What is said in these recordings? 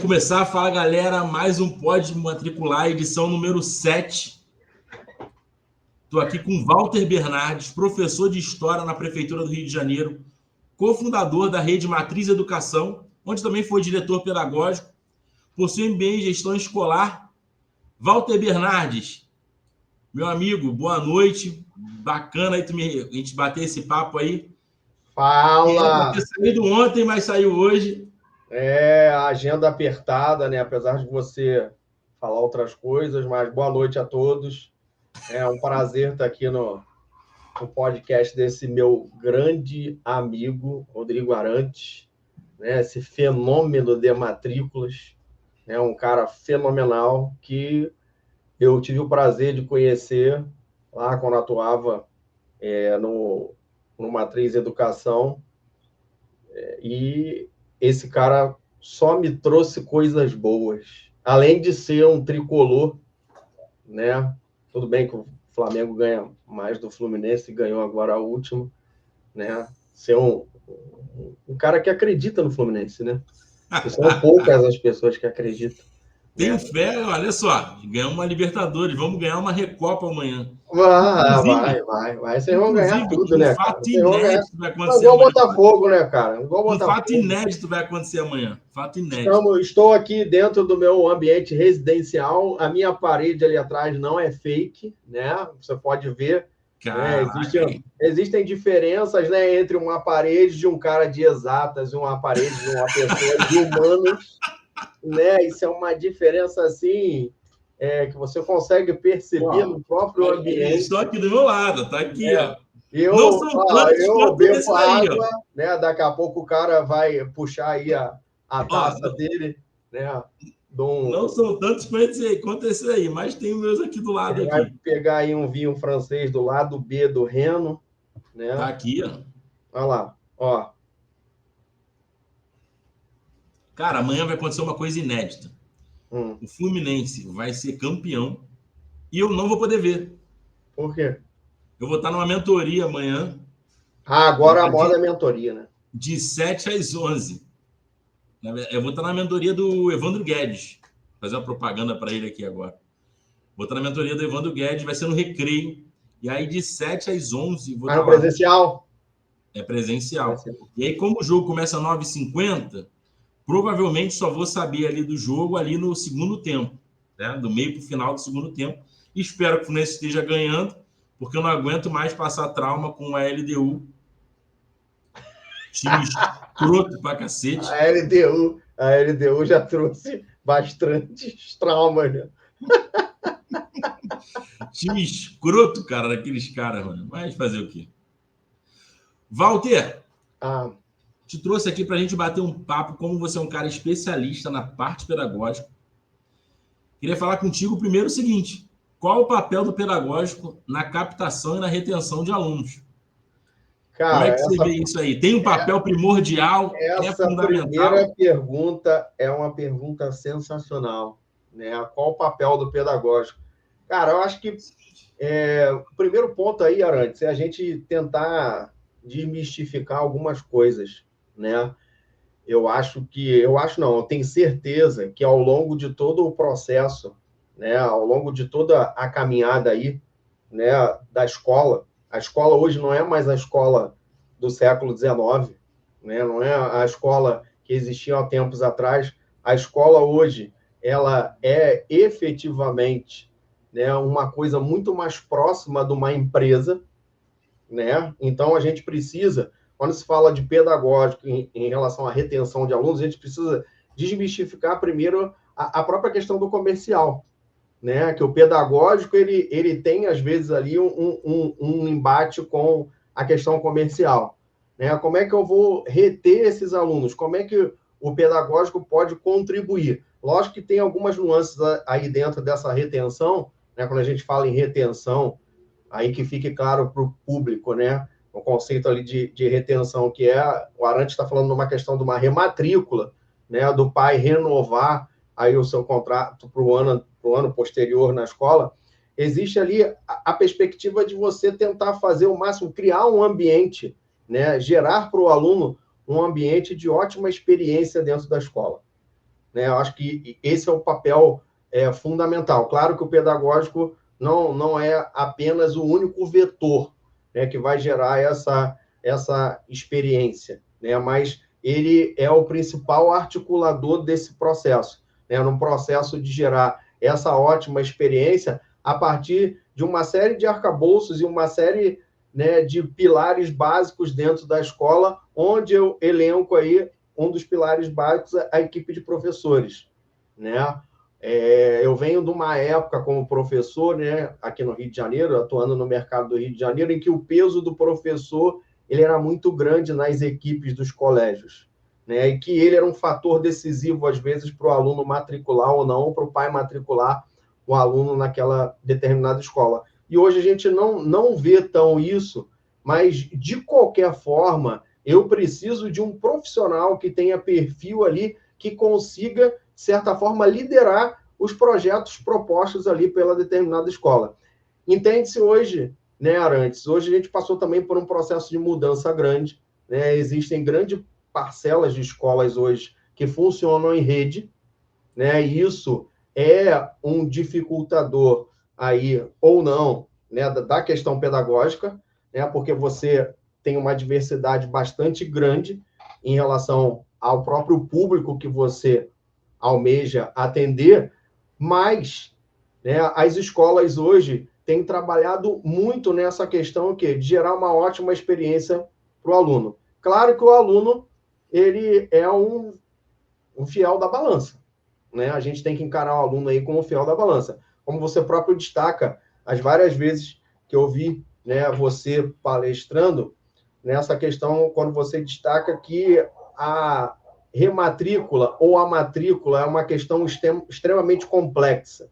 começar. Fala, galera, mais um Pode Matricular, edição número 7. Estou aqui com Walter Bernardes, professor de História na Prefeitura do Rio de Janeiro, cofundador da Rede Matriz Educação, onde também foi diretor pedagógico, possui MBA em Gestão Escolar. Walter Bernardes, meu amigo, boa noite. Bacana aí a gente bater esse papo aí. Fala! Tinha saído ontem, mas saiu hoje. A agenda apertada, né? Apesar de você falar outras coisas, mas boa noite a todos. É um prazer estar aqui no podcast desse meu grande amigo, Rodrigo Arantes, né? Esse fenômeno de matrículas, né? Um cara fenomenal que eu tive o prazer de conhecer lá quando atuava no Matriz Educação. E esse cara só me trouxe coisas boas. Além de ser um tricolor, né? Tudo bem que o Flamengo ganha mais do Fluminense, ganhou agora a última, né? Ser um cara que acredita no Fluminense, né? Porque são poucas as pessoas que acreditam. Tem Né? fé, olha só, ganhamos uma Libertadores, vamos ganhar uma Recopa amanhã. Vai. Vocês vão ganhar tudo, né, cara? Fato inédito vai acontecer igual amanhã. Botafogo, né, cara? Igual Botafogo. Fato inédito vai acontecer amanhã. Fato inédito. Estou aqui dentro do meu ambiente residencial. A minha parede ali atrás não é fake, né? Você pode ver. Né? Existem diferenças, né, entre uma parede de um cara de exatas e uma parede de uma pessoa de humanos. Né? Isso é uma diferença assim que você consegue perceber no próprio ambiente. Estou aqui do meu lado, tá aqui, ó. Eu bebo água, né? Daqui a pouco o cara vai puxar aí a taça dele, né? Não são tantos quanto esse aí, mas tem os meus aqui do lado. Ele vai pegar aí um vinho francês do lado B do Reno, né? Tá aqui, ó. Olha lá, ó. Cara, amanhã vai acontecer uma coisa inédita. O Fluminense vai ser campeão e eu não vou poder ver. Por quê? Eu vou estar numa mentoria amanhã. Agora a moda é mentoria, né? De 7 às 11. Eu vou estar na mentoria do Evandro Guedes. Vou fazer uma propaganda para ele aqui agora. Vou estar na mentoria do Evandro Guedes, vai ser no Recreio. E aí, de 7 às 11... Vou estar presencial? É presencial. E aí, como o jogo começa às 9h50, provavelmente só vou saber ali do jogo ali no segundo tempo. Né? Do meio para o final do segundo tempo. Espero que o Fluminense esteja ganhando, porque eu não aguento mais passar trauma com a LDU. Time escroto pra cacete. A LDU já trouxe bastantes traumas, né? Time escroto, cara, daqueles caras, mano. Mas fazer o quê? Walter, te trouxe aqui pra gente bater um papo, como você é um cara especialista na parte pedagógica. Queria falar contigo primeiro o seguinte: qual o papel do pedagógico na captação e na retenção de alunos? Cara, como é que você vê isso aí? Tem um papel primordial? Essa fundamental? Primeira pergunta é uma pergunta sensacional, né? Qual o papel do pedagógico? Cara, eu acho que o primeiro ponto aí, Arantes, é a gente tentar desmistificar algumas coisas, né? Eu tenho certeza que ao longo de todo o processo, né, ao longo de toda a caminhada aí, né, da escola, a escola hoje não é mais a escola do século XIX, né, não é a escola que existia há tempos atrás. A escola hoje, ela é efetivamente, né, uma coisa muito mais próxima de uma empresa, né? Então, a gente precisa, quando se fala de pedagógico em relação à retenção de alunos, a gente precisa desmistificar primeiro a própria questão do comercial, né? Que o pedagógico, ele tem, às vezes, ali um embate com a questão comercial, né? Como é que eu vou reter esses alunos? Como é que o pedagógico pode contribuir? Lógico que tem algumas nuances aí dentro dessa retenção, né? Quando a gente fala em retenção, aí que fique claro para o público, né? O conceito ali de retenção, que o Arantes está falando numa questão de uma rematrícula, né? Do pai renovar aí o seu contrato para o ano posterior na escola. Existe ali a perspectiva de você tentar fazer o máximo, criar um ambiente, né? Gerar para o aluno um ambiente de ótima experiência dentro da escola, né? Eu acho que esse é o papel fundamental. Claro que o pedagógico não é apenas o único vetor, né, que vai gerar essa experiência, né? Mas ele é o principal articulador desse processo, né? No processo de gerar essa ótima experiência a partir de uma série de arcabouços e uma série, né, de pilares básicos dentro da escola, onde eu elenco aí um dos pilares básicos, a equipe de professores, né? Eu venho de uma época como professor, né, aqui no Rio de Janeiro, atuando no mercado do Rio de Janeiro, em que o peso do professor ele era muito grande nas equipes dos colégios, né, e que ele era um fator decisivo, às vezes, para o aluno matricular ou não, ou para o pai matricular o aluno naquela determinada escola. E hoje a gente não vê tão isso, mas, de qualquer forma, eu preciso de um profissional que tenha perfil ali, que consiga, de certa forma, liderar os projetos propostos ali pela determinada escola. Entende-se hoje, né, Arantes? Hoje a gente passou também por um processo de mudança grande, né? Existem grandes parcelas de escolas hoje que funcionam em rede, né? E isso é um dificultador aí, ou não, né, da questão pedagógica, né? Porque você tem uma diversidade bastante grande em relação ao próprio público que você almeja atender, mas, né, as escolas hoje têm trabalhado muito nessa questão de gerar uma ótima experiência para o aluno. Claro que o aluno ele é um fiel da balança, né? A gente tem que encarar o aluno aí como fiel da balança. Como você próprio destaca, as várias vezes que eu vi, né, você palestrando, nessa questão, quando você destaca que a rematrícula ou a matrícula é uma questão extremamente complexa,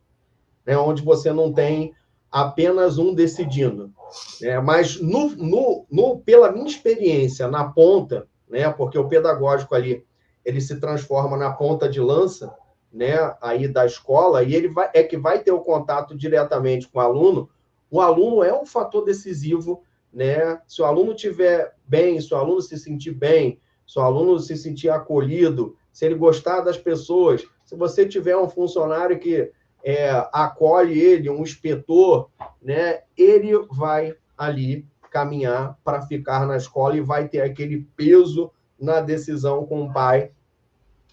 né, onde você não tem apenas um decidindo, né? Mas pela minha experiência na ponta, né, porque o pedagógico ali ele se transforma na ponta de lança, né, aí da escola, e ele que vai ter o contato diretamente com o aluno é um fator decisivo, né? Se o aluno estiver bem, se o aluno se sentir bem, se o aluno se sentir acolhido, se ele gostar das pessoas, se você tiver um funcionário que acolhe ele, um inspetor, né, ele vai ali caminhar para ficar na escola e vai ter aquele peso na decisão com o pai,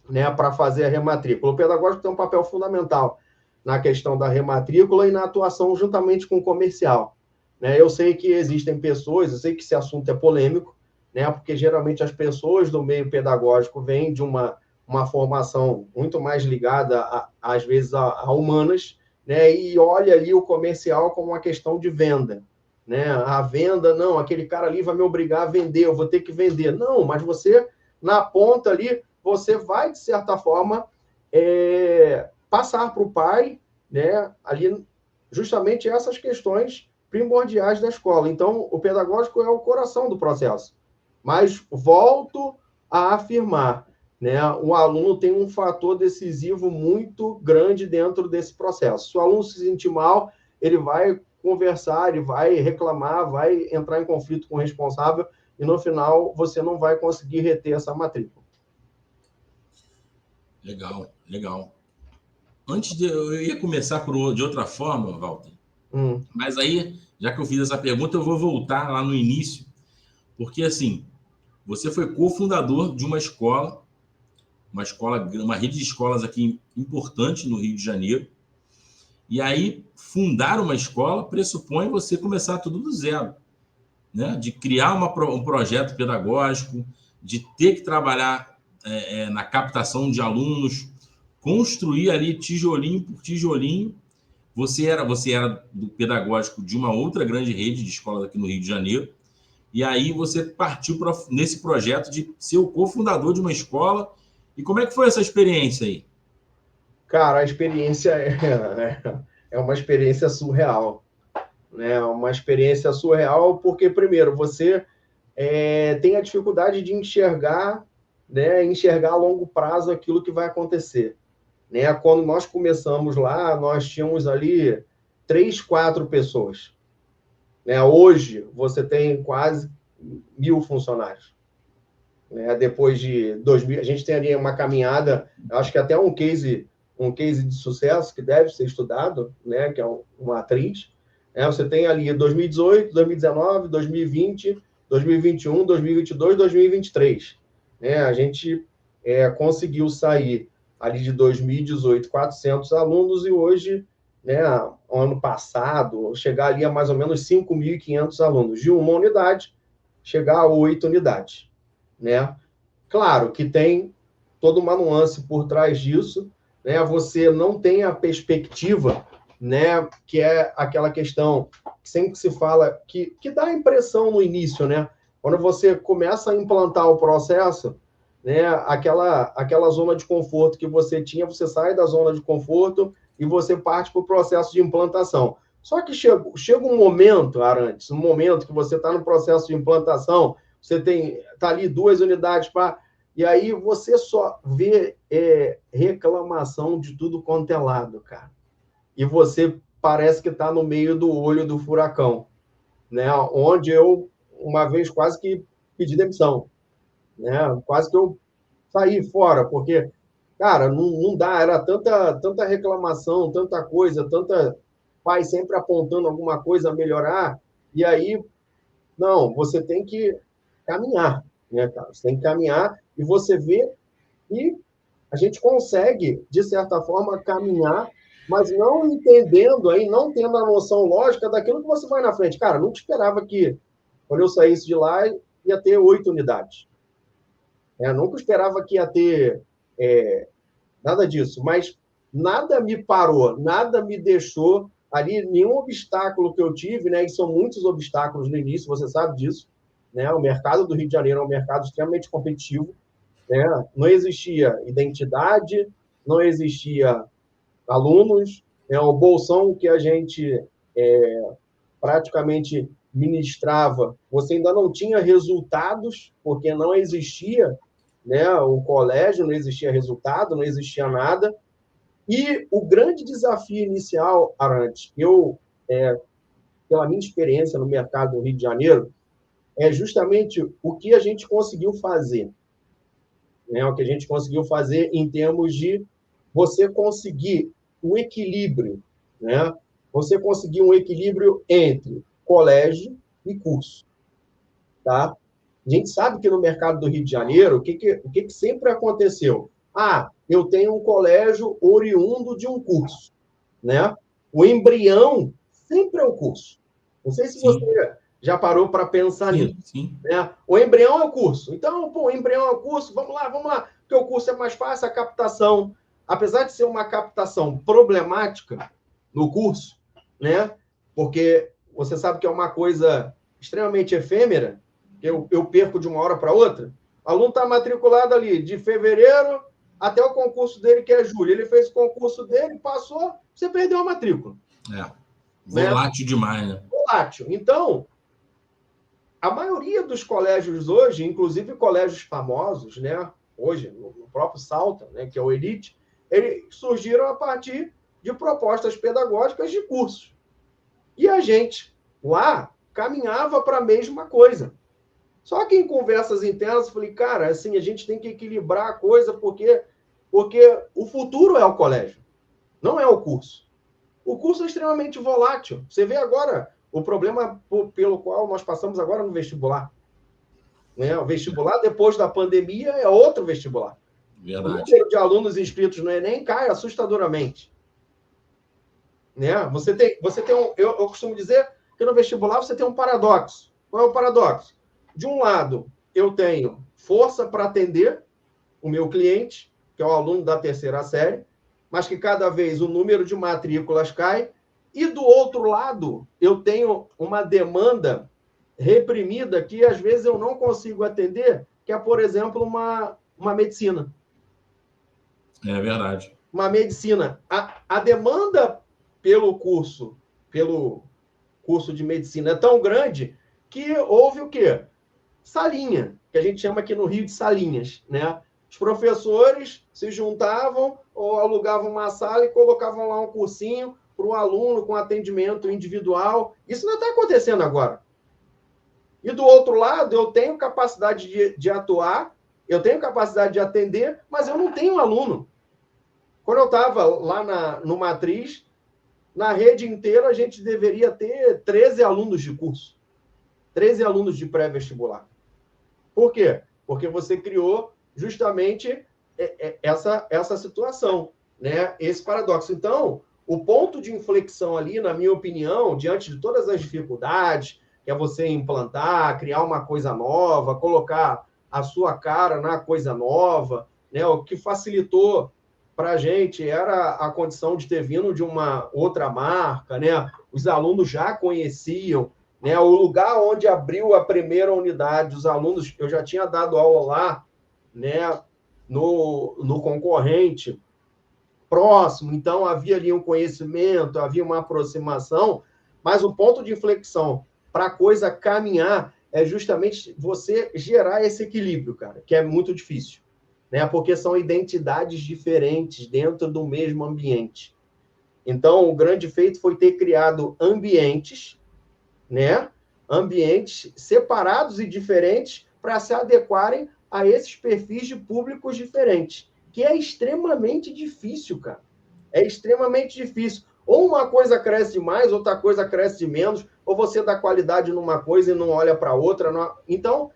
né, para fazer a rematrícula. O pedagógico tem um papel fundamental na questão da rematrícula e na atuação juntamente com o comercial, né? Eu sei que existem pessoas, eu sei que esse assunto é polêmico, né, porque geralmente as pessoas do meio pedagógico vêm de uma formação muito mais ligada, às vezes, a humanas, né, e olha ali o comercial como uma questão de venda, né? A venda, não, aquele cara ali vai me obrigar a vender, eu vou ter que vender. Não, mas você, na ponta ali, você vai, de certa forma, passar para o pai, né, ali, justamente essas questões primordiais da escola. Então, o pedagógico é o coração do processo. Mas volto a afirmar, né, o aluno tem um fator decisivo muito grande dentro desse processo. Se o aluno se sentir mal, ele vai conversar, ele vai reclamar, vai entrar em conflito com o responsável e, no final, você não vai conseguir reter essa matrícula. Legal, legal. Eu ia começar de outra forma, Walter. Mas aí, já que eu fiz essa pergunta, eu vou voltar lá no início, porque assim, você foi cofundador de uma rede de escolas aqui importante no Rio de Janeiro. E aí, fundar uma escola pressupõe você começar tudo do zero, né? De criar um projeto pedagógico, de ter que trabalhar na captação de alunos, construir ali tijolinho por tijolinho. Você era do pedagógico de uma outra grande rede de escolas aqui no Rio de Janeiro, e aí você partiu nesse projeto de ser o cofundador de uma escola. E como é que foi essa experiência aí? Cara, a experiência é uma experiência surreal, né? Uma experiência surreal porque, primeiro, você tem a dificuldade de enxergar, né? Enxergar a longo prazo aquilo que vai acontecer, né? Quando nós começamos lá, nós tínhamos ali 3, 4 pessoas, né? Hoje, você tem quase 1.000 funcionários, né? Depois de 2000, a gente tem ali uma caminhada, acho que até um case de sucesso que deve ser estudado, né? Que é uma atriz. Você tem ali 2018, 2019, 2020, 2021, 2022, 2023. A gente conseguiu sair ali de 2018, 400 alunos, e hoje, ano passado, chegar ali a mais ou menos 5.500 alunos. De uma unidade, chegar a 8 unidades. Claro que tem toda uma nuance por trás disso, você não tem a perspectiva, que é aquela questão que sempre se fala, que dá a impressão no início, quando você começa a implantar o processo, aquela zona de conforto que você tinha, você sai da zona de conforto e você parte para o processo de implantação. Só que chega um momento, Arantes, um momento que você está no processo de implantação, você está ali 2 unidades para... E aí você só vê reclamação de tudo quanto é lado, cara. E você parece que está no meio do olho do furacão, onde eu, uma vez, quase que pedi demissão. Quase que eu saí fora, porque, cara, não dá, era tanta reclamação, tanta coisa, tanta pai sempre apontando alguma coisa a melhorar, e aí, não, você tem que caminhar, cara? Você tem que caminhar e você vê que a gente consegue, de certa forma, caminhar, mas não entendendo aí, não tendo a noção lógica daquilo que você vai na frente. Cara, nunca esperava que, quando eu saísse de lá, ia ter 8 unidades. Nunca esperava que ia ter nada disso, mas nada me parou, nada me deixou ali, nenhum obstáculo que eu tive, e são muitos obstáculos no início, você sabe disso, O mercado do Rio de Janeiro é um mercado extremamente competitivo, Não existia identidade, não existia alunos, o bolsão que a gente praticamente ministrava, você ainda não tinha resultados, porque não existia, o colégio, não existia resultado, não existia nada. E o grande desafio inicial, Arantes, pela minha experiência no mercado do Rio de Janeiro, é justamente o que a gente conseguiu fazer. O que a gente conseguiu fazer em termos de você conseguir um equilíbrio, Você conseguir um equilíbrio entre colégio e curso, tá? A gente sabe que no mercado do Rio de Janeiro, o que sempre aconteceu? Eu tenho um colégio oriundo de um curso, O embrião sempre é o curso. Não sei se você já parou para pensar nisso. Sim. O embrião é o curso. Então, o embrião é o curso, vamos lá, porque o curso é mais fácil, a captação, apesar de ser uma captação problemática no curso, porque você sabe que é uma coisa extremamente efêmera, eu perco de uma hora para outra. O aluno está matriculado ali de fevereiro até o concurso dele, que é julho. Ele fez o concurso dele, passou, você perdeu a matrícula. Volátil demais, né? Volátil. Então, a maioria dos colégios hoje, inclusive colégios famosos, hoje, no próprio Salta, que é o Elite, eles surgiram a partir de propostas pedagógicas de cursos. E a gente, lá, caminhava para a mesma coisa. Só que em conversas internas, eu falei, cara, assim, a gente tem que equilibrar a coisa, porque o futuro é o colégio, não é o curso. O curso é extremamente volátil. Você vê agora o problema pelo qual nós passamos agora no vestibular. O vestibular, depois da pandemia, é outro vestibular. Verdade. O número de alunos inscritos no Enem cai assustadoramente. Você tem eu costumo dizer que no vestibular você tem um paradoxo. Qual é o paradoxo? De um lado, eu tenho força para atender o meu cliente, que é o aluno da 3ª série, mas que cada vez o número de matrículas cai, e do outro lado, eu tenho uma demanda reprimida que às vezes eu não consigo atender, que é, por exemplo, uma medicina. É verdade. Uma medicina. A demanda pelo curso de medicina é tão grande que houve o quê? Salinha, que a gente chama aqui no Rio de salinhas, Os professores se juntavam ou alugavam uma sala e colocavam lá um cursinho para o aluno com atendimento individual. Isso não está acontecendo agora. E do outro lado, eu tenho capacidade de atuar Eu tenho capacidade de atender, mas eu não tenho aluno. Quando eu estava lá no Matriz, na rede inteira, a gente deveria ter 13 alunos de curso. 13 alunos de pré-vestibular. Por quê? Porque você criou justamente essa situação, né? Esse paradoxo. Então, o ponto de inflexão ali, na minha opinião, diante de todas as dificuldades, que é você implantar, criar uma coisa nova, colocar a sua cara na coisa nova, né? O que facilitou para a gente era a condição de ter vindo de uma outra marca, né? Os alunos já conheciam, né? O lugar onde abriu a primeira unidade, os alunos, eu já tinha dado aula lá, né? No concorrente próximo, então havia ali um conhecimento, havia uma aproximação, mas o ponto de inflexão para a coisa caminhar é justamente você gerar esse equilíbrio, cara, que é muito difícil, né? Porque são identidades diferentes dentro do mesmo ambiente. Então, o grande feito foi ter criado ambientes, né? Ambientes separados e diferentes para se adequarem a esses perfis de públicos diferentes, que é extremamente difícil, cara. É extremamente difícil. Ou uma coisa cresce mais, outra coisa cresce de menos, ou você dá qualidade numa coisa e não olha para outra. Não... Então,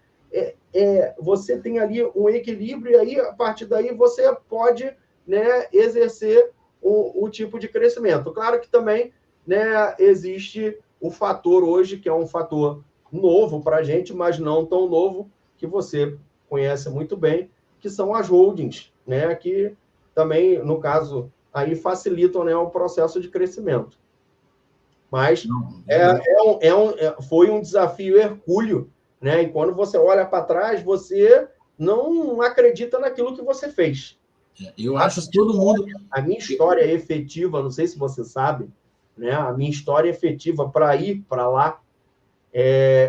você tem ali um equilíbrio e aí, a partir daí, você pode, né, exercer o tipo de crescimento. Claro que também, né, existe o fator hoje, que é um fator novo para a gente, mas não tão novo, que você conhece muito bem, que são as holdings, né, que também, no caso, aí facilitam, né, o processo de crescimento. Mas foi um desafio hercúleo, né? E quando você olha para trás, você não acredita naquilo que você fez. Eu acho que todo mundo... A minha história efetiva, não sei se você sabe, né? A minha história efetiva para ir para lá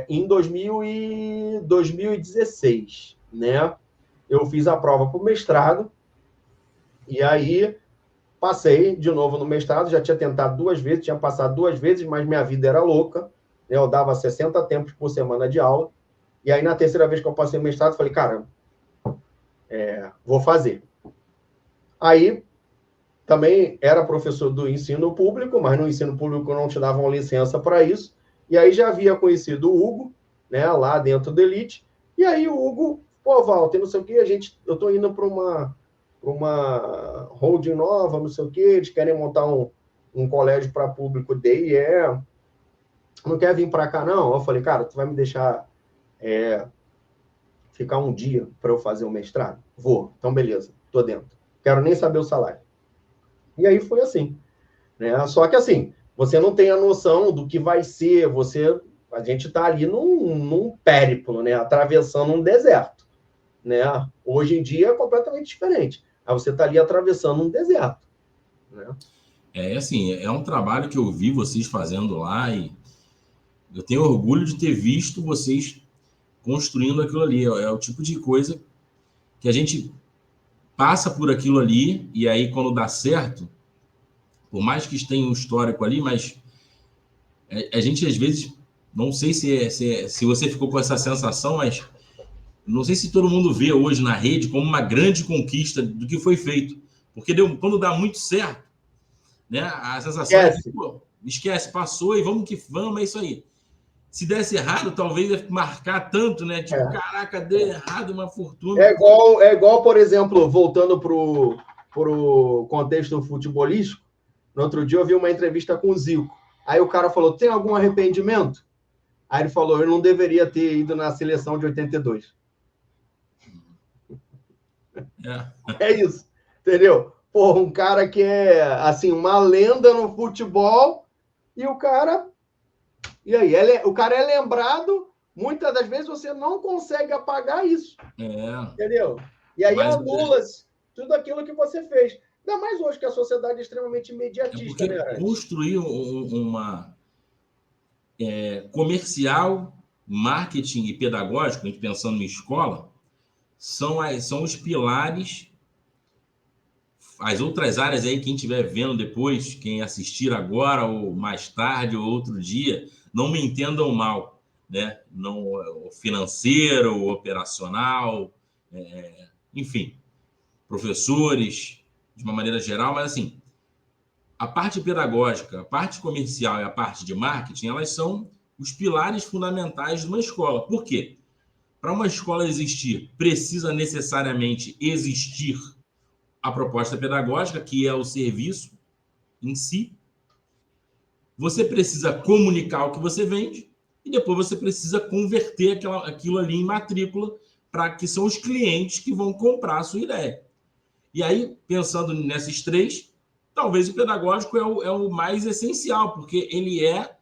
em 2016, né? Eu fiz a prova para o mestrado e aí passei de novo no mestrado, já tinha tentado 2 vezes, tinha passado 2 vezes, mas minha vida era louca, né? Eu dava 60 tempos por semana de aula, e aí na terceira vez que eu passei o mestrado, falei, cara, vou fazer. Aí, também era professor do ensino público, mas no ensino público não te davam licença para isso, e aí já havia conhecido o Hugo, né, lá dentro do Elite, e aí o Hugo, pô, Walter, não sei o quê, eu estou indo para uma holding nova, não sei o quê, eles querem montar um colégio para público DIE, não quer vir para cá, não? Eu falei, cara, tu vai me deixar ficar um dia para eu fazer o mestrado? Vou, então beleza, tô dentro. Quero nem saber o salário. E aí foi assim, né? Só que assim, você não tem a noção do que vai ser, a gente está ali num périplo, né? Atravessando um deserto, né? Hoje em dia é completamente diferente. Aí você está ali atravessando um deserto, né? Assim, é um trabalho que eu vi vocês fazendo lá e eu tenho orgulho de ter visto vocês construindo aquilo ali. É o tipo de coisa que a gente passa por aquilo ali e aí quando dá certo, por mais que tenha um histórico ali, mas a gente às vezes, não sei se você ficou com essa sensação, mas não sei se todo mundo vê hoje na rede como uma grande conquista do que foi feito. Porque quando dá muito certo, né, a sensação é que, pô, esquece, passou e vamos que vamos, é isso aí. Se desse errado, talvez ia marcar tanto, né? Tipo, caraca, deu errado, uma fortuna. É igual, por exemplo, voltando pro contexto futebolístico, no outro dia eu vi uma entrevista com o Zico. Aí o cara falou, tem algum arrependimento? Aí ele falou, eu não deveria ter ido na seleção de 82. É isso, entendeu? Pô, um cara que é, assim, uma lenda no futebol e o cara... E aí, o cara é lembrado, muitas das vezes você não consegue apagar isso. Entendeu? E aí anula tudo aquilo que você fez. Ainda mais hoje que a sociedade é extremamente imediatista, né, Arantes? Construir uma comercial, marketing e pedagógico, a gente pensando em escola, são os pilares. As outras áreas aí, quem estiver vendo depois, quem assistir agora ou mais tarde ou outro dia, não me entendam mal, né? Não, o financeiro, o operacional, enfim, professores, de uma maneira geral, mas assim, a parte pedagógica, a parte comercial e a parte de marketing, elas são os pilares fundamentais de uma escola. Por quê? Para uma escola existir, precisa necessariamente existir a proposta pedagógica, que é o serviço em si. Você precisa comunicar o que você vende e depois você precisa converter aquilo ali em matrícula para que são os clientes que vão comprar a sua ideia. E aí, pensando nesses três, talvez o pedagógico é o mais essencial, porque ele é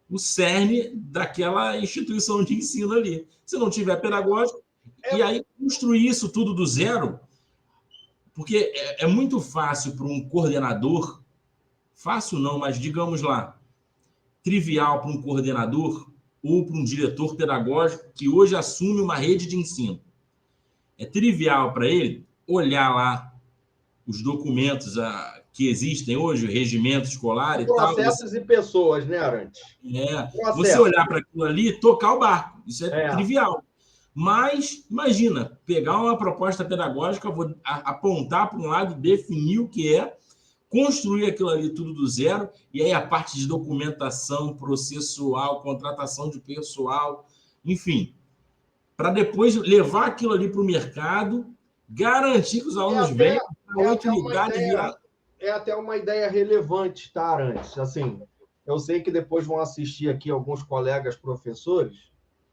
o cerne daquela instituição de ensino ali. Se não tiver pedagógico, e aí construir isso tudo do zero, porque é muito fácil para um coordenador, fácil não, mas digamos lá, trivial para um coordenador ou para um diretor pedagógico que hoje assume uma rede de ensino. É trivial para ele olhar lá os documentos que existem hoje, o regimento escolar e tal. Processos e pessoas, né, Arantes? Você olhar para aquilo ali e tocar o barco. Isso é trivial. Mas, imagina, pegar uma proposta pedagógica, vou apontar para um lado, definir o que é, construir aquilo ali tudo do zero, e aí a parte de documentação, processual, contratação de pessoal, enfim, para depois levar aquilo ali para o mercado, garantir que os alunos venham, a utilidade virar. É até uma ideia relevante, tá, Arantes? Assim, eu sei que depois vão assistir aqui alguns colegas professores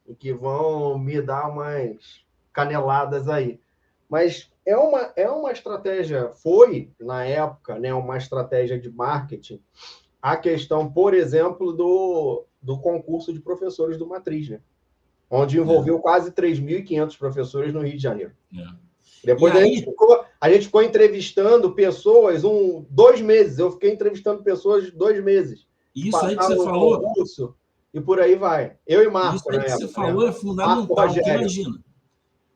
e que vão me dar umas caneladas aí. Mas é uma estratégia, foi, na época, né, uma estratégia de marketing, a questão, por exemplo, do concurso de professores do Matriz, né? Onde envolveu quase 3.500 professores no Rio de Janeiro. Depois a gente ficou entrevistando pessoas 2 meses. Eu fiquei entrevistando pessoas 2 meses. Isso aí que você falou. Concurso, e por aí vai. Eu e Marco. Isso aí que você falou é fundamental.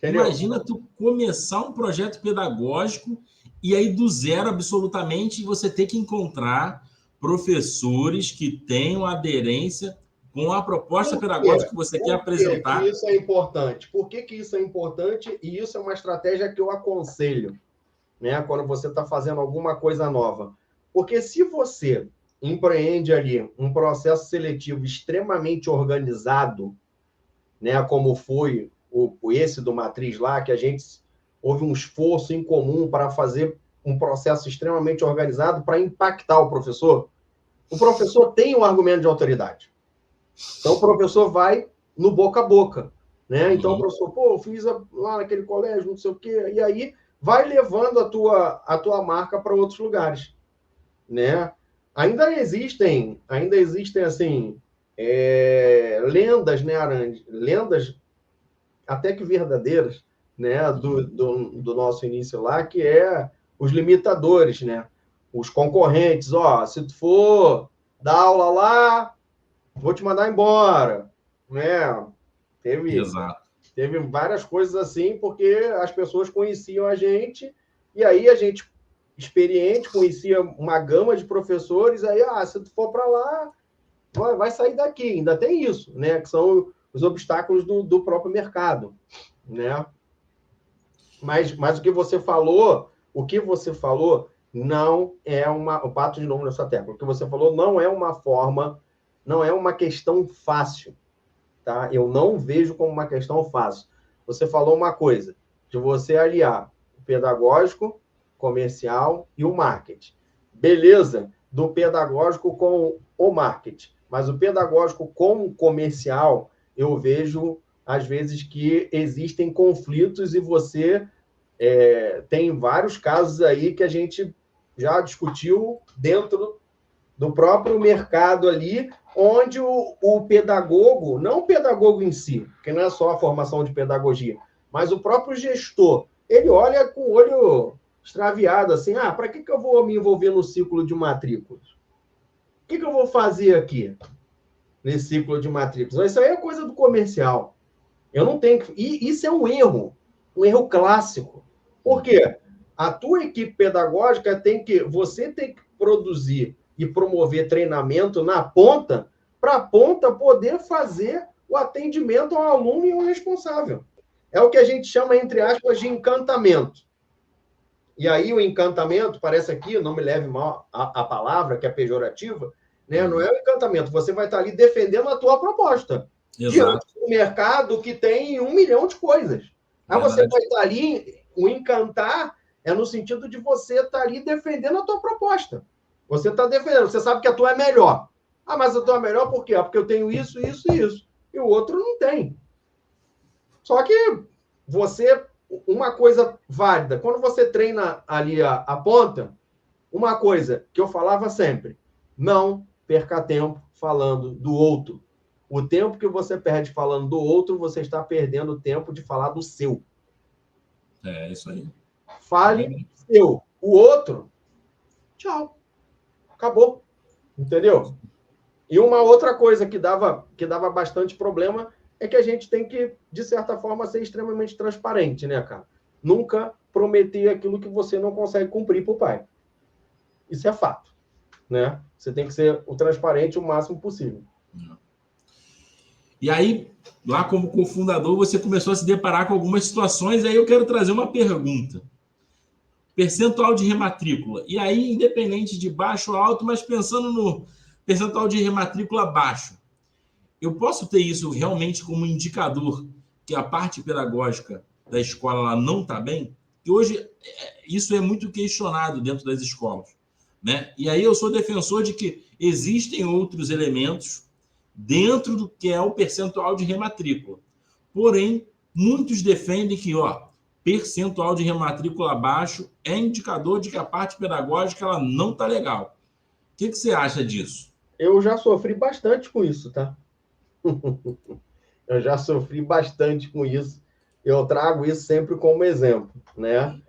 Imagina tu começar um projeto pedagógico e aí do zero absolutamente você ter que encontrar professores que tenham aderência com a proposta pedagógica que você quer apresentar. Por que isso é importante? Por que isso é importante? E isso é uma estratégia que eu aconselho, né, quando você está fazendo alguma coisa nova. Porque se você empreende ali um processo seletivo extremamente organizado, né, como foi esse do Matriz lá, que houve um esforço em comum para fazer um processo extremamente organizado para impactar o professor tem um argumento de autoridade. Então, o professor vai no boca a boca, né? Então, o professor, eu fiz lá naquele colégio, não sei o quê, e aí vai levando a tua marca para outros lugares, né? Ainda existem assim, lendas, né, Arandes? Lendas até que verdadeiras, né, do nosso início lá, que é os limitadores, né? Os concorrentes, se tu for dar aula lá, vou te mandar embora, né? Teve várias coisas assim, porque as pessoas conheciam a gente, e aí a gente, experiente, conhecia uma gama de professores, aí, se tu for para lá, vai sair daqui. Ainda tem isso, né? Que são os obstáculos do próprio mercado, né? Mas o que você falou não é uma... Eu bato de novo nessa tecla. O que você falou não é uma forma... Não é uma questão fácil, tá? Eu não vejo como uma questão fácil. Você falou uma coisa, de você aliar o pedagógico, comercial e o marketing. Beleza, do pedagógico com o marketing. Mas o pedagógico com o comercial, eu vejo, às vezes, que existem conflitos e você tem vários casos aí que a gente já discutiu dentro do próprio mercado ali, onde o pedagogo, não o pedagogo em si, porque não é só a formação de pedagogia, mas o próprio gestor, ele olha com o olho extraviado, assim, para que eu vou me envolver no ciclo de matrículas? O que eu vou fazer aqui nesse ciclo de matrículas? Isso aí é coisa do comercial. Eu não tenho que... E isso é um erro clássico. Por quê? A tua equipe pedagógica você tem que produzir e promover treinamento na ponta, para a ponta poder fazer o atendimento ao aluno e ao responsável. É o que a gente chama, entre aspas, de encantamento. E aí o encantamento, parece aqui, não me leve mal a palavra, que é pejorativa, né? Não é o encantamento, você vai estar ali defendendo a tua proposta. Exato. Diante do mercado que tem 1 milhão de coisas. Aí você vai estar ali, o encantar é no sentido de você estar ali defendendo a tua proposta. Você está defendendo, você sabe que a tua é melhor. Ah, mas a tua é melhor por quê? Porque eu tenho isso, isso e isso. E o outro não tem. Só que você... Uma coisa válida, quando você treina ali a ponta, uma coisa que eu falava sempre, não perca tempo falando do outro. O tempo que você perde falando do outro, você está perdendo o tempo de falar do seu. É isso aí. Fale seu. O outro, tchau. Acabou. Entendeu? E uma outra coisa que dava bastante problema é que a gente tem que, de certa forma, ser extremamente transparente, né, cara? Nunca prometer aquilo que você não consegue cumprir para o pai. Isso é fato, né? Você tem que ser o transparente o máximo possível. E aí, lá como cofundador, você começou a se deparar com algumas situações, e aí eu quero trazer uma pergunta. Percentual de rematrícula. E aí, independente de baixo ou alto, mas pensando no percentual de rematrícula baixo, eu posso ter isso realmente como indicador que a parte pedagógica da escola lá não está bem? E hoje isso é muito questionado dentro das escolas, né? E aí eu sou defensor de que existem outros elementos dentro do que é o percentual de rematrícula. Porém, muitos defendem que, percentual de rematrícula baixo é indicador de que a parte pedagógica ela não está legal. O que você acha disso? Eu já sofri bastante com isso, tá? Eu já sofri bastante com isso. Eu trago isso sempre como exemplo, né?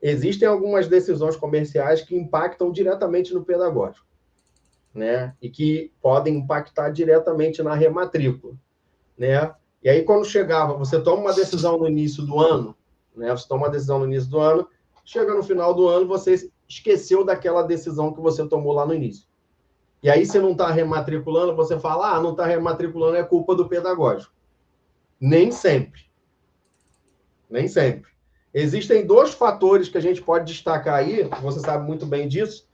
Existem algumas decisões comerciais que impactam diretamente no pedagógico, né? E que podem impactar diretamente na rematrícula, né? E aí, quando chegava, você toma uma decisão no início do ano, né? Você toma uma decisão no início do ano, chega no final do ano, você esqueceu daquela decisão que você tomou lá no início. E aí, você não está rematriculando, você fala, não está rematriculando, é culpa do pedagógico. Nem sempre. Nem sempre. Existem 2 fatores que a gente pode destacar aí, você sabe muito bem disso,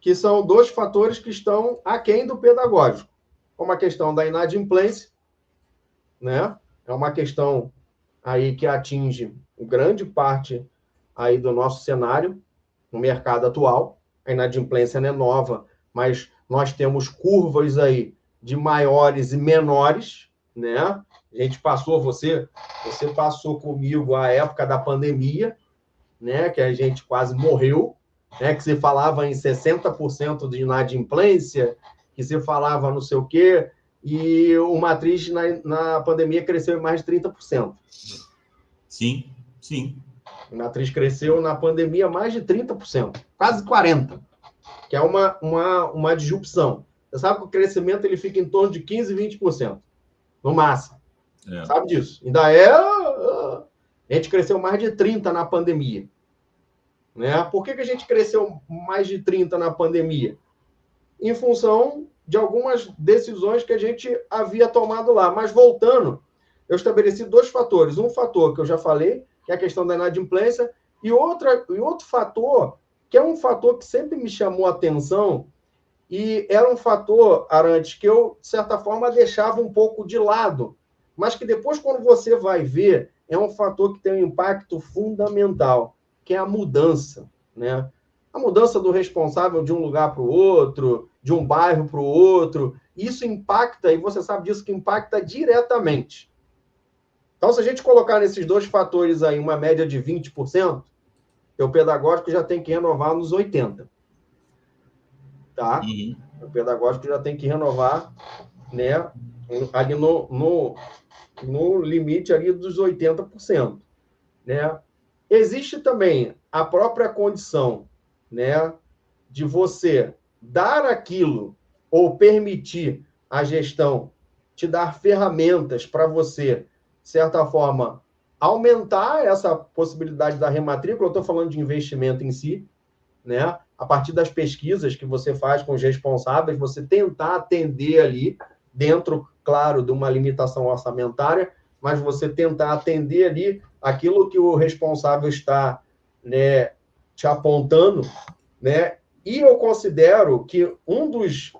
que são 2 fatores que estão aquém do pedagógico. Como a questão da inadimplência, né? É uma questão aí que atinge grande parte aí do nosso cenário no mercado atual. A inadimplência não é nova, mas nós temos curvas aí de maiores e menores, né? A gente passou, você passou comigo a época da pandemia, né? Que a gente quase morreu, né? Que se falava em 60% de inadimplência, que se falava não sei o quê, e o matriz na pandemia cresceu em mais de 30%. Sim, sim. A matriz cresceu na pandemia mais de 30%, quase 40%, que é uma disrupção. Você sabe que o crescimento ele fica em torno de 15%, 20%, no máximo. É. Sabe disso? Ainda a gente cresceu mais de 30% na pandemia. Né? Por que a gente cresceu mais de 30% na pandemia? Em função de algumas decisões que a gente havia tomado lá. Mas voltando, eu estabeleci 2 fatores. Um fator que eu já falei, que é a questão da inadimplência, e outro fator, que é um fator que sempre me chamou a atenção, e era um fator, Arantes, que eu, de certa forma, deixava um pouco de lado, mas que depois, quando você vai ver, é um fator que tem um impacto fundamental, que é a mudança, né? A mudança do responsável de um lugar para o outro, de um bairro para o outro, isso impacta, e você sabe disso, que impacta diretamente. Então, se a gente colocar nesses 2 fatores aí uma média de 20%, o pedagógico já tem que renovar nos 80%. Tá? Uhum. O pedagógico já tem que renovar, né, ali no limite ali dos 80%. Né? Existe também a própria condição, né, de você dar aquilo ou permitir a gestão te dar ferramentas para você, de certa forma, aumentar essa possibilidade da rematrícula. Eu estou falando de investimento em si, né? A partir das pesquisas que você faz com os responsáveis, você tentar atender ali, dentro, claro, de uma limitação orçamentária, mas você tentar atender ali aquilo que o responsável está, né, te apontando, né? E eu considero que um dos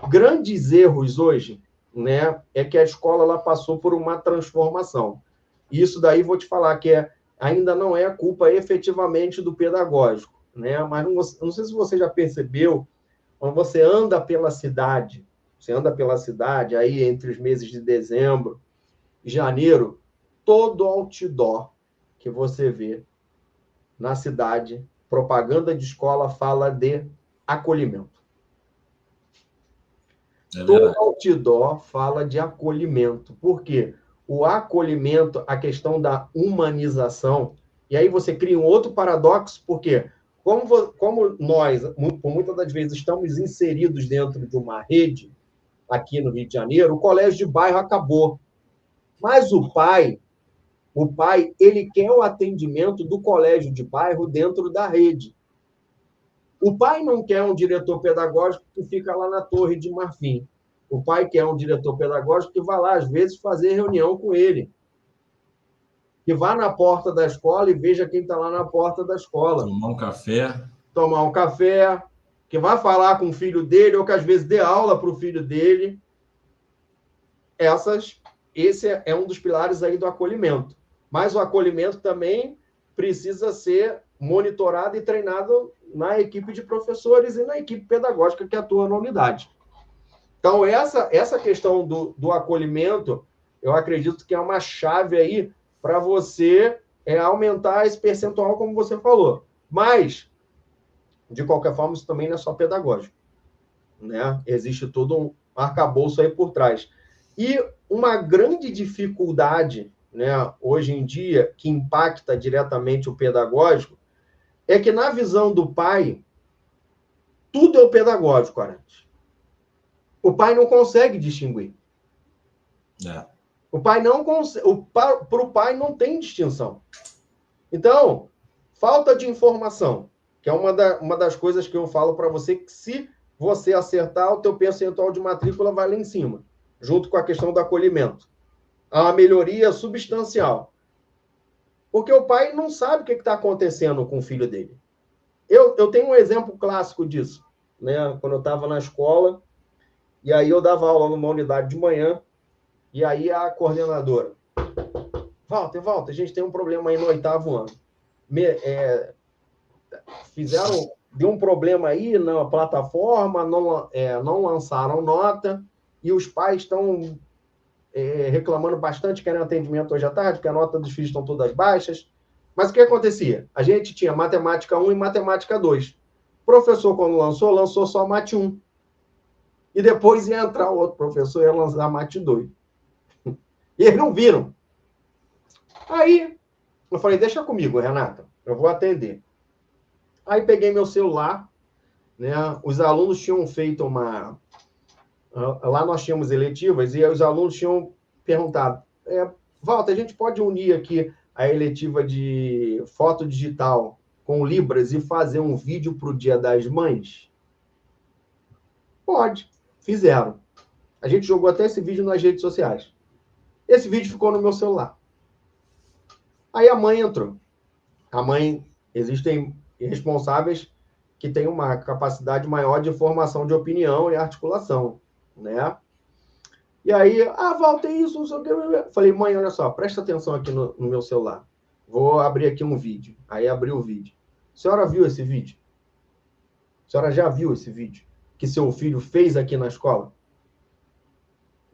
grandes erros hoje, né, é que a escola ela passou por uma transformação. Isso daí vou te falar que ainda não é culpa efetivamente do pedagógico, né? Mas não sei se você já percebeu, quando você anda pela cidade, aí entre os meses de dezembro e janeiro, todo outdoor que você vê na cidade, propaganda de escola fala de acolhimento. Todo outdoor fala de acolhimento. Por quê? O acolhimento, a questão da humanização, e aí você cria um outro paradoxo, porque como nós, por muitas das vezes, estamos inseridos dentro de uma rede, aqui no Rio de Janeiro, o colégio de bairro acabou. Mas o pai, ele quer o atendimento do colégio de bairro dentro da rede. O pai não quer um diretor pedagógico que fica lá na Torre de Marfim. O pai quer um diretor pedagógico que vá lá, às vezes, fazer reunião com ele. Que vá na porta da escola e veja quem está lá na porta da escola. Tomar um café. Que vá falar com o filho dele, ou que, às vezes, dê aula para o filho dele. Esse é um dos pilares aí do acolhimento. Mas o acolhimento também precisa ser monitorado e treinado na equipe de professores e na equipe pedagógica que atua na unidade. Então, essa questão do acolhimento, eu acredito que é uma chave aí para você aumentar esse percentual, como você falou. Mas, de qualquer forma, isso também não é só pedagógico, né? Existe todo um arcabouço aí por trás. E uma grande dificuldade, né, hoje em dia, que impacta diretamente o pedagógico, é que, na visão do pai, tudo é o pedagógico, Arantes. O pai não consegue distinguir. O pai não consegue. Para o pai não tem distinção. Então, falta de informação, que é uma das coisas que eu falo para você, que se você acertar, o teu percentual de matrícula vai lá em cima, junto com a questão do acolhimento. Há uma melhoria substancial. Porque o pai não sabe o que está acontecendo com o filho dele. Eu tenho um exemplo clássico disso, né? Quando eu estava na escola, e aí eu dava aula numa unidade de manhã, e aí a coordenadora, Walter, a gente tem um problema aí no 8º ano. Deu um problema aí na plataforma, não lançaram nota, e os pais estão reclamando bastante, querem atendimento hoje à tarde, porque a nota dos filhos estão todas baixas. Mas o que acontecia? A gente tinha matemática 1 e matemática 2. O professor, quando lançou só mate 1. E depois ia entrar o outro professor e ia lançar mate 2. E eles não viram. Aí, eu falei, deixa comigo, Renata, eu vou atender. Aí peguei meu celular, né? Os alunos tinham feito lá nós tínhamos eletivas, e os alunos tinham perguntado, Walter, a gente pode unir aqui a eletiva de foto digital com Libras e fazer um vídeo para o Dia das Mães? Pode. Fizeram. A gente jogou até esse vídeo nas redes sociais. Esse vídeo ficou no meu celular. Aí a mãe entrou. Existem responsáveis que têm uma capacidade maior de formação de opinião e articulação, né? E aí, Walter, isso, não sei o que. Falei, mãe, olha só, presta atenção aqui no meu celular. Vou abrir aqui um vídeo. Aí abri o vídeo. A senhora viu esse vídeo? A senhora já viu esse vídeo que seu filho fez aqui na escola?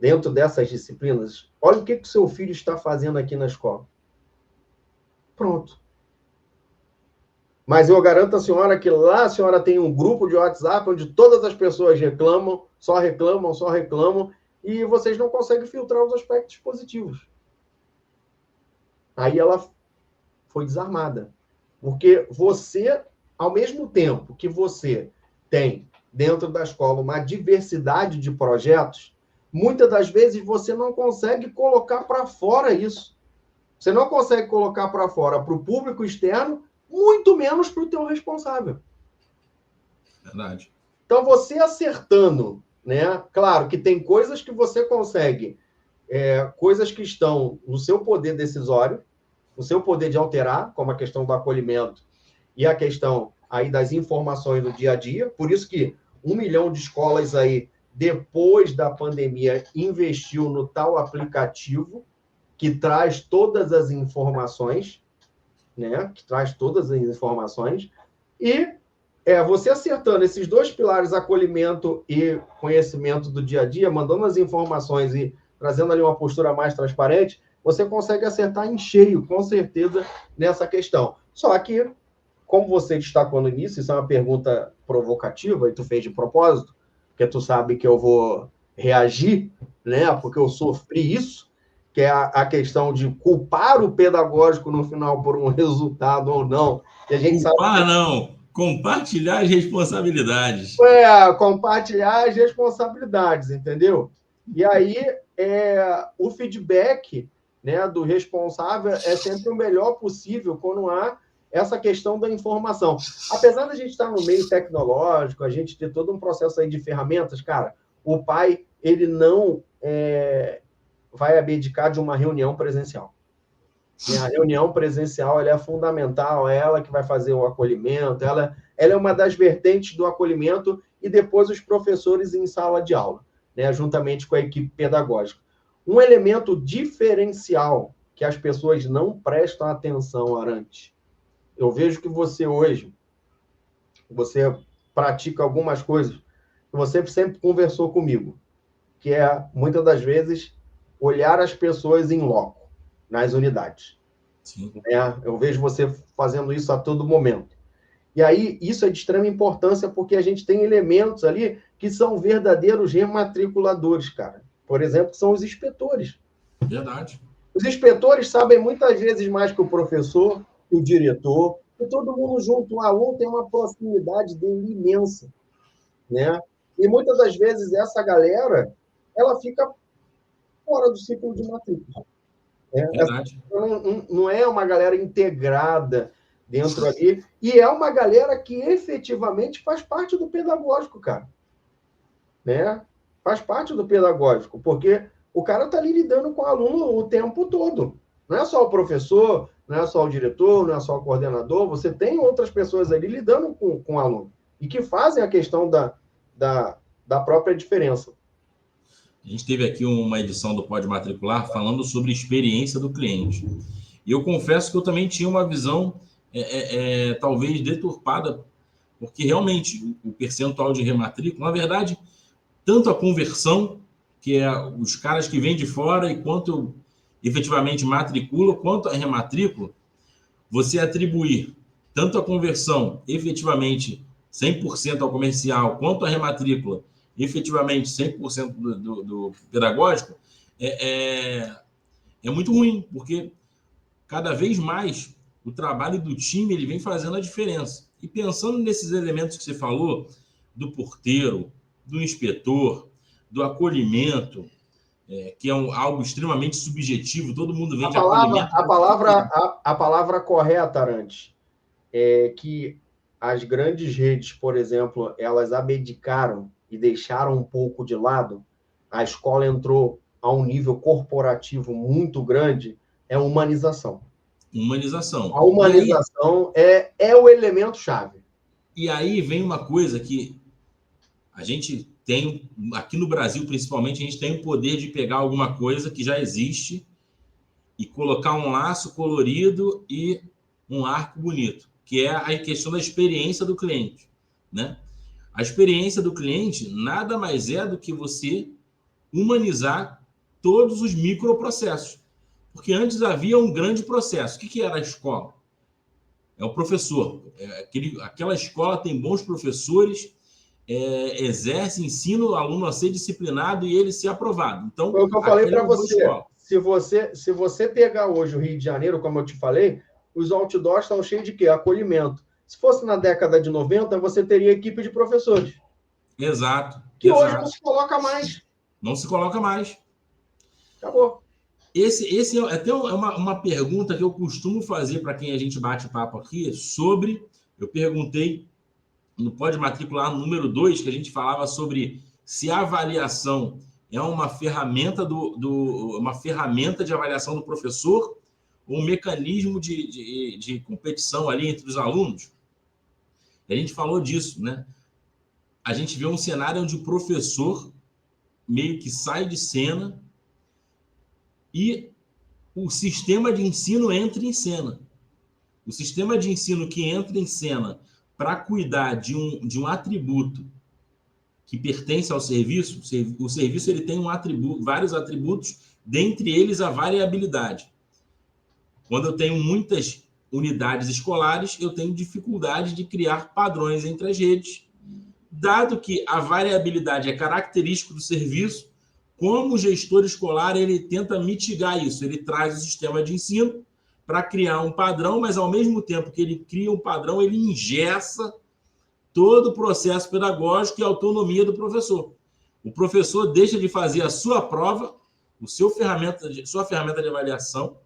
Dentro dessas disciplinas? Olha o que o seu filho está fazendo aqui na escola. Pronto. Mas eu garanto à senhora que lá a senhora tem um grupo de WhatsApp onde todas as pessoas reclamam, e vocês não conseguem filtrar os aspectos positivos. Aí ela foi desarmada. Porque você, ao mesmo tempo que você tem dentro da escola uma diversidade de projetos, muitas das vezes você não consegue colocar para fora isso. Você não consegue colocar para fora para o público externo, muito menos para o teu responsável. Verdade. Então, você acertando, né? Claro que tem coisas que você consegue coisas que estão no seu poder decisório, no seu poder de alterar, como a questão do acolhimento e a questão aí das informações do dia a dia. Por isso que 1 milhão de escolas aí, depois da pandemia, investiu no tal aplicativo que traz todas as informações, né? Que traz todas as informações. E você acertando esses 2 pilares, acolhimento e conhecimento do dia a dia, mandando as informações e trazendo ali uma postura mais transparente, você consegue acertar em cheio, com certeza, nessa questão. Só que, como você destacou no início, isso é uma pergunta provocativa, e tu fez de propósito, porque tu sabe que eu vou reagir, né? Porque eu sofri isso, que é a questão de culpar o pedagógico no final por um resultado ou não. E a gente culpar não, compartilhar as responsabilidades. Compartilhar as responsabilidades, entendeu? E aí, o feedback, né, do responsável é sempre o melhor possível quando há essa questão da informação. Apesar da gente estar no meio tecnológico, a gente ter todo um processo aí de ferramentas, cara, o pai, ele não vai abdicar de uma reunião presencial. E a reunião presencial ela é fundamental, é ela que vai fazer o acolhimento, ela é uma das vertentes do acolhimento e depois os professores em sala de aula, né, juntamente com a equipe pedagógica. Um elemento diferencial que as pessoas não prestam atenção, Arantes. Eu vejo que você hoje, você pratica algumas coisas que você sempre conversou comigo, que é, muitas das vezes, olhar as pessoas em loco, nas unidades. Sim. Eu vejo você fazendo isso a todo momento. E aí, isso é de extrema importância, porque a gente tem elementos ali que são verdadeiros rematriculadores, cara. Por exemplo, são os inspetores. Verdade. Os inspetores sabem muitas vezes mais que o professor, que o diretor, e todo mundo junto. O aluno tem uma proximidade dele imensa, né? E muitas das vezes essa galera, ela fica fora do ciclo de matrícula. Verdade. Não é uma galera integrada dentro ali, e é uma galera que efetivamente faz parte do pedagógico, cara. Né? Faz parte do pedagógico, porque o cara está ali lidando com o aluno o tempo todo. Não é só o professor, não é só o diretor, não é só o coordenador, você tem outras pessoas ali lidando com o aluno, e que fazem a questão da própria diferença. A gente teve aqui uma edição do Pode Matricular falando sobre experiência do cliente. E eu confesso que eu também tinha uma visão talvez deturpada, porque realmente o percentual de rematrícula, na verdade, tanto a conversão, que é os caras que vêm de fora e quanto eu efetivamente matriculo, quanto a rematrícula, você atribuir tanto a conversão efetivamente 100% ao comercial, quanto a rematrícula efetivamente 100% do pedagógico, é muito ruim, porque cada vez mais o trabalho do time ele vem fazendo a diferença. E pensando nesses elementos que você falou, do porteiro, do inspetor, do acolhimento, que é algo extremamente subjetivo, todo mundo vem de acolhimento. A palavra correta, Arantes, é que as grandes redes, por exemplo, elas abdicaram e deixaram um pouco de lado, a escola entrou a um nível corporativo muito grande, é humanização. Humanização. A humanização é o elemento-chave. E aí vem uma coisa que a gente tem, aqui no Brasil principalmente, a gente tem o poder de pegar alguma coisa que já existe e colocar um laço colorido e um arco bonito, que é a questão da experiência do cliente, né? A experiência do cliente nada mais é do que você humanizar todos os microprocessos. Porque antes havia um grande processo. O que era a escola? É o professor. Aquela escola tem bons professores, exerce, ensina o aluno a ser disciplinado e ele ser aprovado. Então, foi o que eu falei para você. Se você pegar hoje o Rio de Janeiro, como eu te falei, os outdoors estão cheios de quê? Acolhimento. Se fosse na década de 90, você teria equipe de professores. Exato. Que hoje não se coloca mais. Não se coloca mais. Acabou. Esse é até uma pergunta que eu costumo fazer para quem a gente bate papo aqui sobre... Eu perguntei no Pode Matricular número 2, que a gente falava sobre se a avaliação é uma ferramenta uma ferramenta de avaliação do professor, um mecanismo de competição ali entre os alunos. A gente falou disso, né? A gente vê um cenário onde o professor meio que sai de cena e o sistema de ensino entra em cena. O sistema de ensino que entra em cena para cuidar de um atributo que pertence ao serviço, o serviço ele tem vários atributos, dentre eles a variabilidade. Quando eu tenho muitas unidades escolares, eu tenho dificuldade de criar padrões entre as redes. Dado que a variabilidade é característico do serviço, como gestor escolar, ele tenta mitigar isso. Ele traz o sistema de ensino para criar um padrão, mas ao mesmo tempo que ele cria um padrão, ele engessa todo o processo pedagógico e a autonomia do professor. O professor deixa de fazer a sua prova, sua ferramenta de avaliação,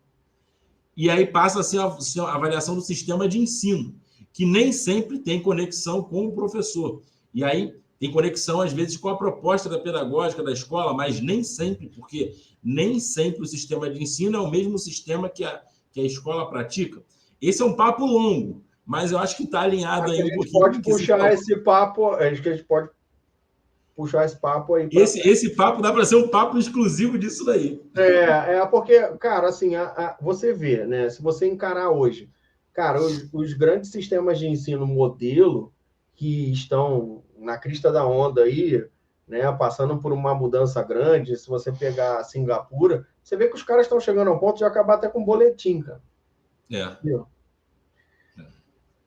e aí passa a ser a avaliação do sistema de ensino, que nem sempre tem conexão com o professor. E aí tem conexão, às vezes, com a proposta da pedagógica da escola, mas nem sempre, porque nem sempre o sistema de ensino é o mesmo sistema que a escola pratica. Esse é um papo longo, mas eu acho que está alinhado aí um pouquinho. Pode puxar esse papo, acho que a gente pode puxar esse papo aí. Esse papo dá para ser um papo exclusivo disso daí. Porque, cara, assim, você vê, né? Se você encarar hoje, cara, os grandes sistemas de ensino modelo que estão na crista da onda aí, né? Passando por uma mudança grande, se você pegar Singapura, você vê que os caras estão chegando ao ponto de acabar até com boletim, cara.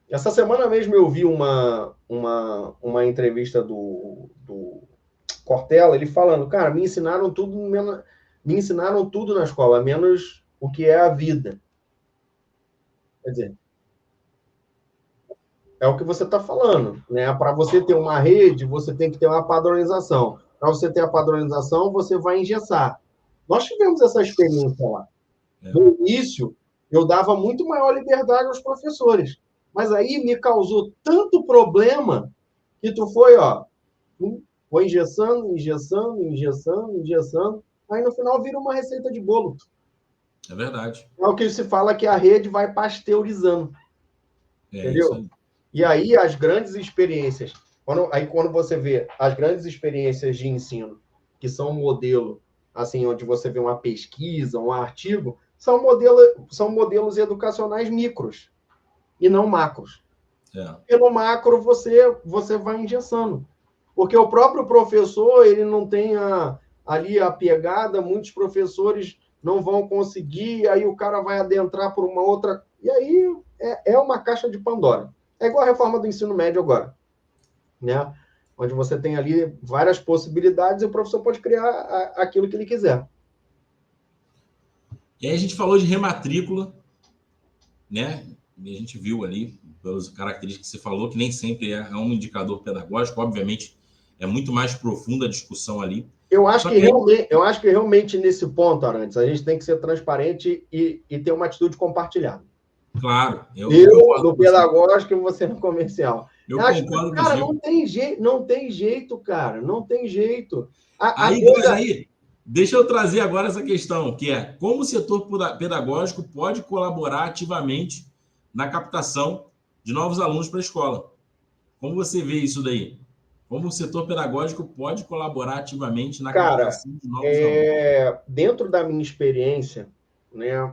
Essa semana mesmo eu vi uma entrevista do Cortella, ele falando, cara, me ensinaram tudo na escola, menos o que é a vida. Quer dizer, é o que você está falando, né? Para você ter uma rede, você tem que ter uma padronização. Para você ter a padronização, você vai engessar. Nós tivemos essa experiência lá. No início, eu dava muito maior liberdade aos professores. Mas aí me causou tanto problema que tu foi engessando. Aí no final vira uma receita de bolo. É verdade. É o que se fala que a rede vai pasteurizando. Entendeu? E aí as grandes experiências, quando você vê as grandes experiências de ensino, que são um modelo, assim, onde você vê uma pesquisa, um artigo, são modelos educacionais micros e não macros. E no macro você vai engessando. Porque o próprio professor, ele não tem ali a pegada, muitos professores não vão conseguir, aí o cara vai adentrar por uma outra... E aí é uma caixa de Pandora. É igual a reforma do ensino médio agora, né? Onde você tem ali várias possibilidades e o professor pode criar aquilo que ele quiser. E aí a gente falou de rematrícula, né? E a gente viu ali, pelas características que você falou, que nem sempre é um indicador pedagógico, obviamente é muito mais profunda a discussão ali. Eu acho que realmente nesse ponto, Arantes, a gente tem que ser transparente e ter uma atitude compartilhada. Claro. Eu no pedagógico e você no comercial. Eu concordo com você. Não tem jeito, cara. Não tem jeito. Aí, deixa eu trazer agora essa questão, que é como o setor pedagógico pode colaborar ativamente na captação de novos alunos para a escola. Como você vê isso daí? Como o setor pedagógico pode colaborar ativamente na captação de novos alunos? Dentro da minha experiência, né,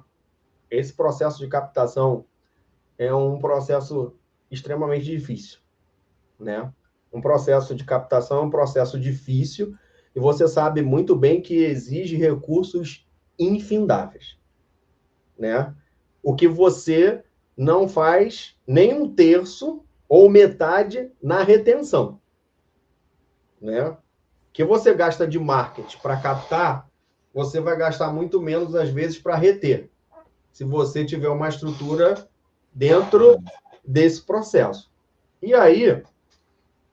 esse processo de captação é um processo extremamente difícil, né? Um processo de captação é um processo difícil e você sabe muito bem que exige recursos infindáveis, né? O que você não faz nem um terço ou metade na retenção, né? Que você gasta de marketing para captar, você vai gastar muito menos, às vezes, para reter, se você tiver uma estrutura dentro desse processo. E aí,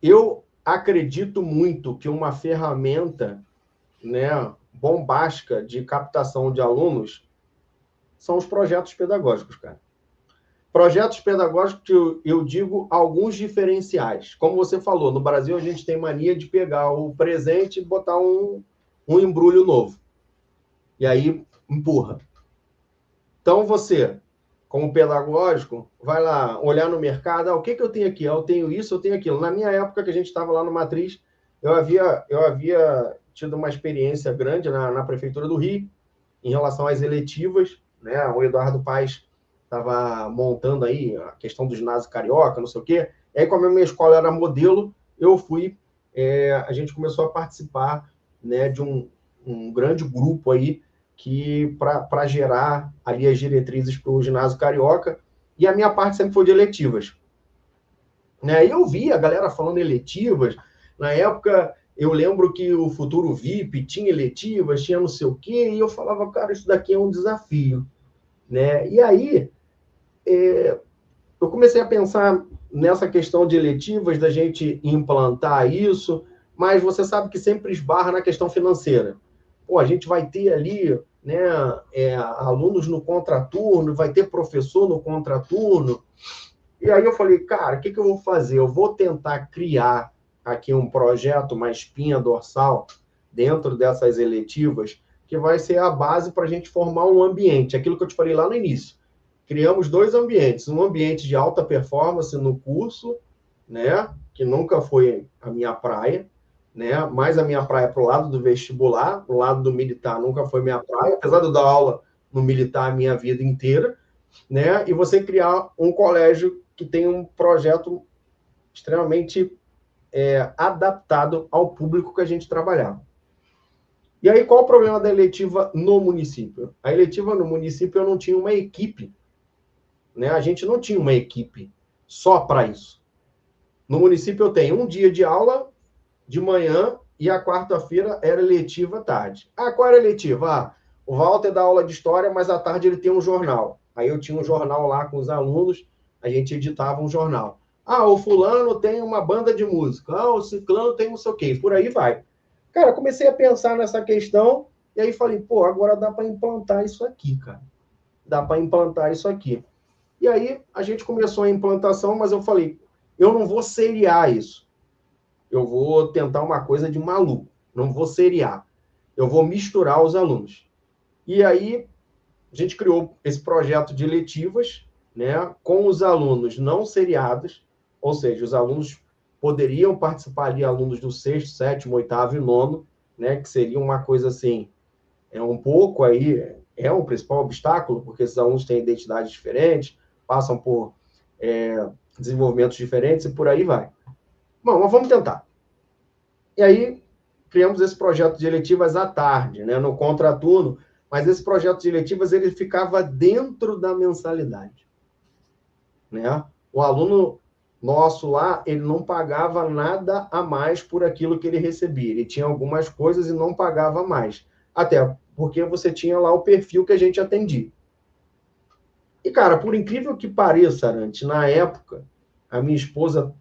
eu acredito muito que uma ferramenta, né, bombástica de captação de alunos são os projetos pedagógicos, cara. Projetos pedagógicos que eu digo alguns diferenciais. Como você falou, no Brasil a gente tem mania de pegar o presente e botar um um embrulho novo. E aí, empurra. Então, você, como pedagógico, vai lá olhar no mercado, o que eu tenho aqui? Eu tenho isso, eu tenho aquilo. Na minha época, que a gente estava lá no Matriz, eu havia tido uma experiência grande na Prefeitura do Rio, em relação às eletivas, né? O Eduardo Paes estava montando aí a questão do ginásio carioca, não sei o quê. E aí, como a minha escola era modelo, eu fui, a gente começou a participar, né, de um grande grupo aí que para gerar ali as diretrizes para o ginásio carioca, e a minha parte sempre foi de eletivas. Né? E eu vi a galera falando eletivas, na época eu lembro que o Futuro VIP tinha eletivas, tinha não sei o quê, e eu falava, cara, isso daqui é um desafio. Né? E aí eu comecei a pensar nessa questão de eletivas, da gente implantar isso, mas você sabe que sempre esbarra na questão financeira. Pô, a gente vai ter ali, né, alunos no contraturno, vai ter professor no contraturno. E aí eu falei, cara, o que eu vou fazer? Eu vou tentar criar aqui um projeto, uma espinha dorsal, dentro dessas eletivas, que vai ser a base para a gente formar um ambiente. Aquilo que eu te falei lá no início. Criamos 2 ambientes. Um ambiente de alta performance no curso, né, que nunca foi a minha praia, né, mais a minha praia para o lado do vestibular, o lado do militar nunca foi minha praia, apesar de eu dar aula no militar a minha vida inteira, né, e você criar um colégio que tem um projeto extremamente adaptado ao público que a gente trabalhava. E aí, qual o problema da eletiva no município? A eletiva no município, eu não tinha uma equipe, né? A gente não tinha uma equipe só para isso. No município, eu tenho um dia de aula de manhã e a quarta-feira era eletiva à tarde. Ah, qual era a eletiva? Ah, o Walter dá aula de história, mas à tarde ele tem um jornal. Aí eu tinha um jornal lá com os alunos, a gente editava um jornal. Ah, o fulano tem uma banda de música. Ah, o ciclano tem não sei o quê. Por aí vai. Cara, comecei a pensar nessa questão e aí falei, pô, agora dá para implantar isso aqui, cara. Dá para implantar isso aqui. E aí a gente começou a implantação, mas eu falei, eu não vou seriar isso. Eu vou tentar uma coisa de maluco. Não vou seriar. Eu vou misturar os alunos. E aí a gente criou esse projeto de letivas, né, com os alunos não seriados, ou seja, os alunos poderiam participar ali, alunos do 6º, 7º, 8º e 9º, né, que seria uma coisa assim, um pouco aí, um principal obstáculo, porque esses alunos têm identidades diferentes, passam por desenvolvimentos diferentes e por aí vai. Bom, mas vamos tentar. E aí criamos esse projeto de eletivas à tarde, né, no contraturno, mas esse projeto de eletivas ele ficava dentro da mensalidade. Né? O aluno nosso lá, ele não pagava nada a mais por aquilo que ele recebia. Ele tinha algumas coisas e não pagava mais. Até porque você tinha lá o perfil que a gente atendia. E, cara, por incrível que pareça, Arantes, na época, a minha esposa,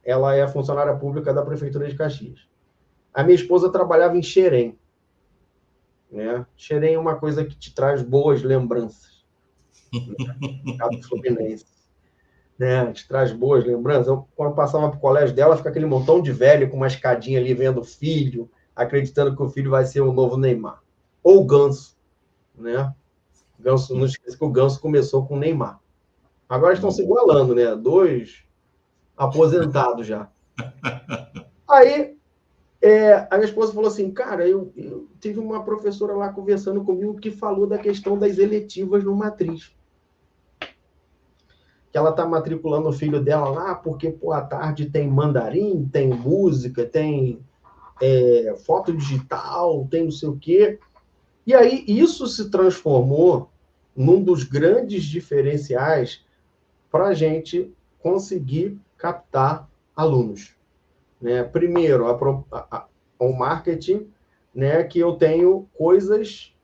ela é funcionária pública da Prefeitura de Caxias. A minha esposa trabalhava em Xerém. Né? Xerém é uma coisa que te traz boas lembranças. Mercado Fluminense. Né? Te traz boas lembranças. Eu, quando passava para o colégio dela, fica aquele montão de velho com uma escadinha ali vendo o filho, acreditando que o filho vai ser o novo Neymar. Ou o Ganso. Né? Ganso, não esqueça que o Ganso começou com o Neymar. Agora estão se igualando, né? 2 aposentados já. Aí, a minha esposa falou assim, cara, eu tive uma professora lá conversando comigo que falou da questão das eletivas no Matriz. Que ela está matriculando o filho dela lá porque, pô, à tarde tem mandarim, tem música, tem foto digital, tem não sei o quê. E aí isso se transformou num dos grandes diferenciais para a gente conseguir captar alunos. Né? Primeiro, o marketing, né, que eu tenho coisas,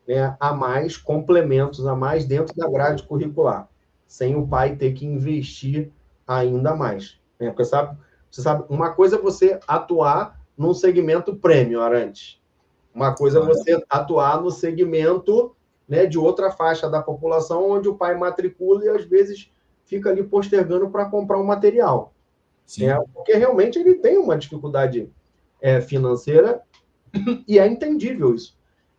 né, a mais, complementos a mais dentro da grade curricular, sem o pai ter que investir ainda mais. Né? Porque você sabe, uma coisa é você atuar num segmento premium, Arantes. Uma coisa é você atuar no segmento, né, de outra faixa da população, onde o pai matricula e, às vezes, fica ali postergando para comprar um material. Né? Porque realmente ele tem uma dificuldade financeira E é entendível isso.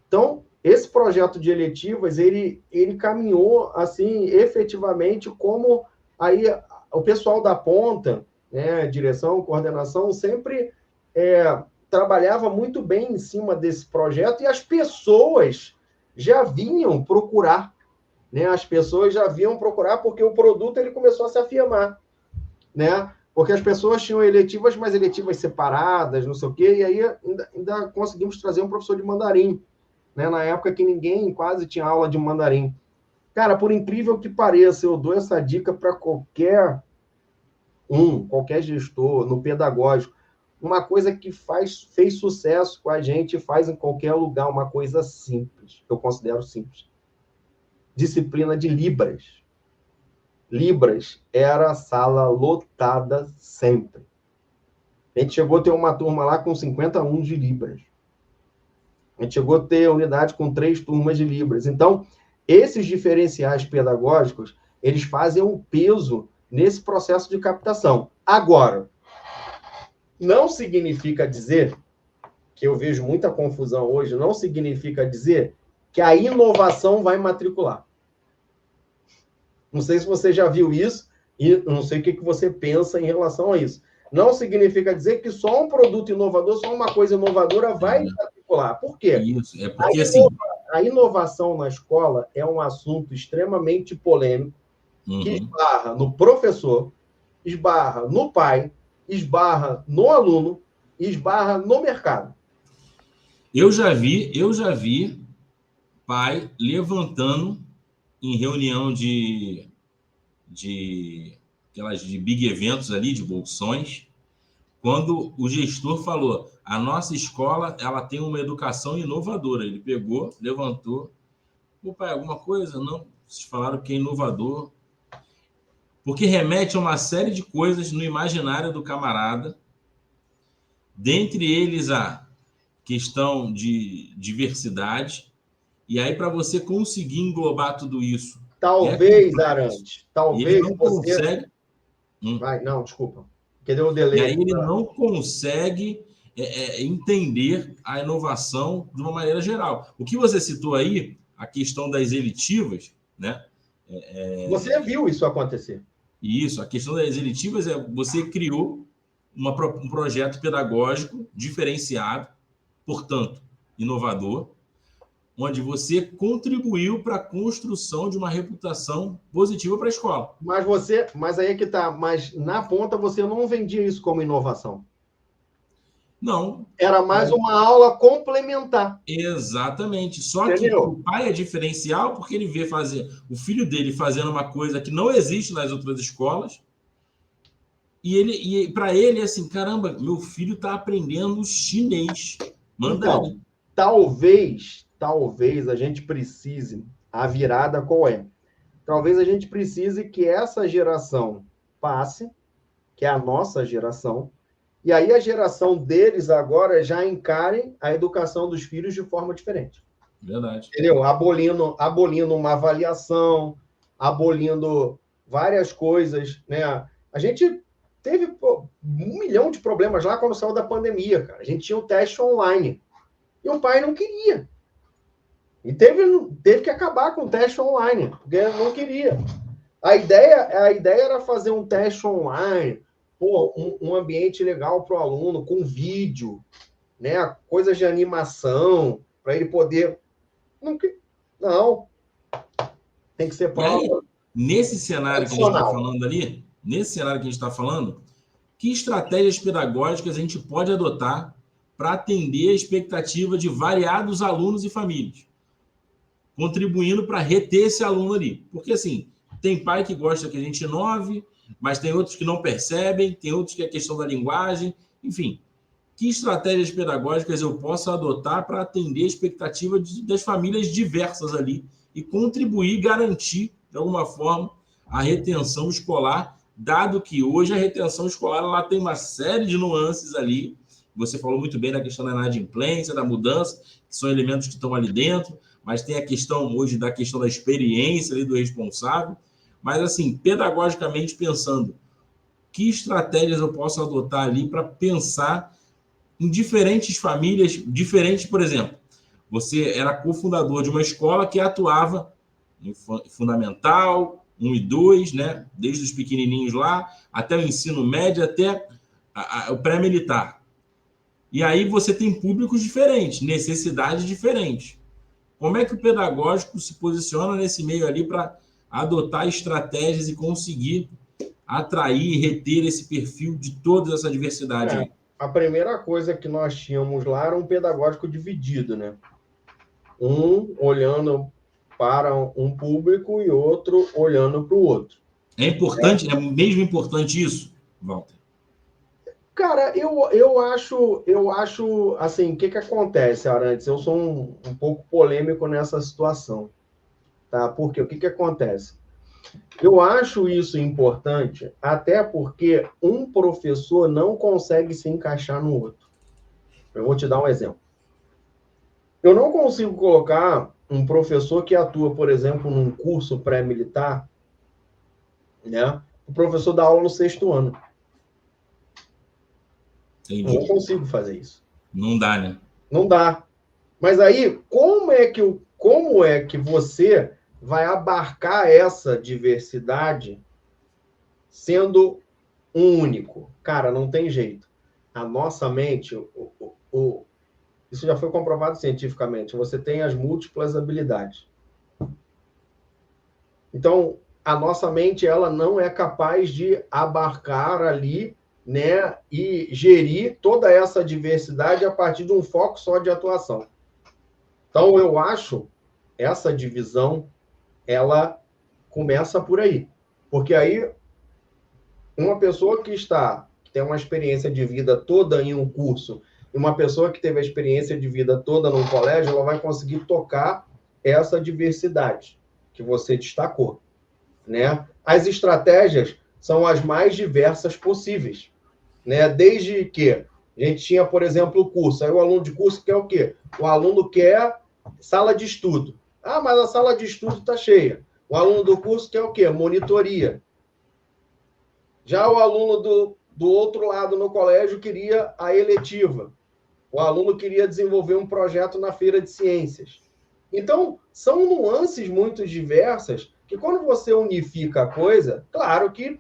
Então, esse projeto de eletivas, ele caminhou, assim, efetivamente, como aí o pessoal da ponta, né, direção, coordenação, sempre trabalhava muito bem em cima desse projeto, e as pessoas já vinham procurar, né? As pessoas já vinham procurar porque o produto ele começou a se afirmar, né? Porque as pessoas tinham eletivas, mas eletivas separadas, não sei o quê, e aí ainda conseguimos trazer um professor de mandarim, né? Na época que ninguém quase tinha aula de mandarim. Cara, por incrível que pareça, eu dou essa dica para qualquer gestor no pedagógico. Uma coisa que fez sucesso com a gente, faz em qualquer lugar, uma coisa simples, eu considero simples. Disciplina de Libras. Libras era sala lotada sempre. A gente chegou a ter uma turma lá com 50 alunos de Libras. A gente chegou a ter unidade com 3 turmas de Libras. Então, esses diferenciais pedagógicos, eles fazem um peso nesse processo de captação. Agora, não significa dizer, que eu vejo muita confusão hoje, não significa dizer que a inovação vai matricular. Não sei se você já viu isso, e não sei o que você pensa em relação a isso. Não significa dizer que só um produto inovador, só uma coisa inovadora vai matricular. Por quê? Isso, é porque assim... A inovação na escola é um assunto extremamente polêmico, que esbarra no professor, esbarra no pai, esbarra no aluno, esbarra no mercado. Eu já vi pai levantando em reunião de big eventos ali, de bolsões, quando o gestor falou, a nossa escola ela tem uma educação inovadora. Ele pegou, levantou. Pô, pai, alguma coisa? Não, vocês falaram que é inovador. Porque remete a uma série de coisas no imaginário do camarada, dentre eles a questão de diversidade. E aí, para você conseguir englobar tudo isso... Talvez, Arantes, talvez ele não consegue... Vai, não, desculpa. Que deu um delay. E aí ele não consegue entender a inovação de uma maneira geral. O que você citou aí, a questão das elitivas, né? Você viu isso acontecer. Isso, a questão das elitivas você criou um projeto pedagógico diferenciado, portanto, inovador, onde você contribuiu para a construção de uma reputação positiva para a escola. Mas aí é que tá, mas na ponta você não vendia isso como inovação. Não. Era mais uma aula complementar. Exatamente. Só que o pai é diferencial porque ele vê o filho dele fazendo uma coisa que não existe nas outras escolas. E para ele é assim, caramba, meu filho está aprendendo chinês, mandarim. Então, talvez a gente precise, a virada qual é? Talvez a gente precise que essa geração passe, que é a nossa geração, e aí a geração deles agora já encarem a educação dos filhos de forma diferente. Verdade. Entendeu? Abolindo uma avaliação, abolindo várias coisas, né? A gente teve 1 milhão de problemas lá quando saiu da pandemia, cara. A gente tinha o teste online. E o pai não queria. E teve que acabar com o teste online, porque não queria. A ideia era fazer um teste online, um ambiente legal para o aluno, com vídeo, né? Coisas de animação, para ele poder... Não. Tem que ser prova. Aí, nesse cenário que a gente está falando ali, nesse cenário que a gente está falando, que estratégias pedagógicas a gente pode adotar para atender a expectativa de variados alunos e famílias, contribuindo para reter esse aluno ali? Porque, assim, tem pai que gosta que a gente inove, mas tem outros que não percebem, tem outros que é questão da linguagem, enfim. Que estratégias pedagógicas eu posso adotar para atender a expectativa das famílias diversas ali e contribuir, garantir, de alguma forma, a retenção escolar, dado que hoje a retenção escolar ela tem uma série de nuances ali. Você falou muito bem da questão da inadimplência, da mudança, que são elementos que estão ali dentro, mas tem a questão hoje da questão da experiência ali do responsável. Mas, assim, pedagogicamente pensando, que estratégias eu posso adotar ali para pensar em diferentes famílias, diferentes, por exemplo. Você era cofundador de uma escola que atuava em fundamental, 1 e 2, né? Desde os pequenininhos lá, até o ensino médio, até o pré-militar. E aí você tem públicos diferentes, necessidades diferentes. Como é que o pedagógico se posiciona nesse meio ali para adotar estratégias e conseguir atrair e reter esse perfil de toda essa diversidade aí? A primeira coisa que nós tínhamos lá era um pedagógico dividido, né? Um olhando para um público e outro olhando para o outro. É importante, é mesmo importante isso, Walter? Cara, eu acho assim, o que acontece, Arantes? Eu sou um pouco polêmico nessa situação, tá? Porque o que acontece? Eu acho isso importante, até porque um professor não consegue se encaixar no outro. Eu vou te dar um exemplo. Eu não consigo colocar um professor que atua, por exemplo, num curso pré-militar, né? O professor dá aula no 6º ano. Entendi. Eu não consigo fazer isso. Não dá, né? Não dá. Mas aí, como é que você vai abarcar essa diversidade sendo um único? Cara, não tem jeito. A nossa mente, isso já foi comprovado cientificamente, você tem as múltiplas habilidades. Então, a nossa mente, ela não é capaz de abarcar ali, né, e gerir toda essa diversidade a partir de um foco só de atuação. Então, eu acho essa divisão, ela começa por aí. Porque aí, uma pessoa que tem uma experiência de vida toda em um curso, e uma pessoa que teve a experiência de vida toda num colégio, ela vai conseguir tocar essa diversidade que você destacou, né? As estratégias são as mais diversas possíveis, né? Desde que a gente tinha, por exemplo, o curso. Aí o aluno de curso quer o quê? O aluno quer sala de estudo. Ah, mas a sala de estudo está cheia. O aluno do curso quer o quê? Monitoria. Já o aluno do outro lado no colégio queria a eletiva. O aluno queria desenvolver um projeto na feira de ciências. Então, são nuances muito diversas que quando você unifica a coisa, claro que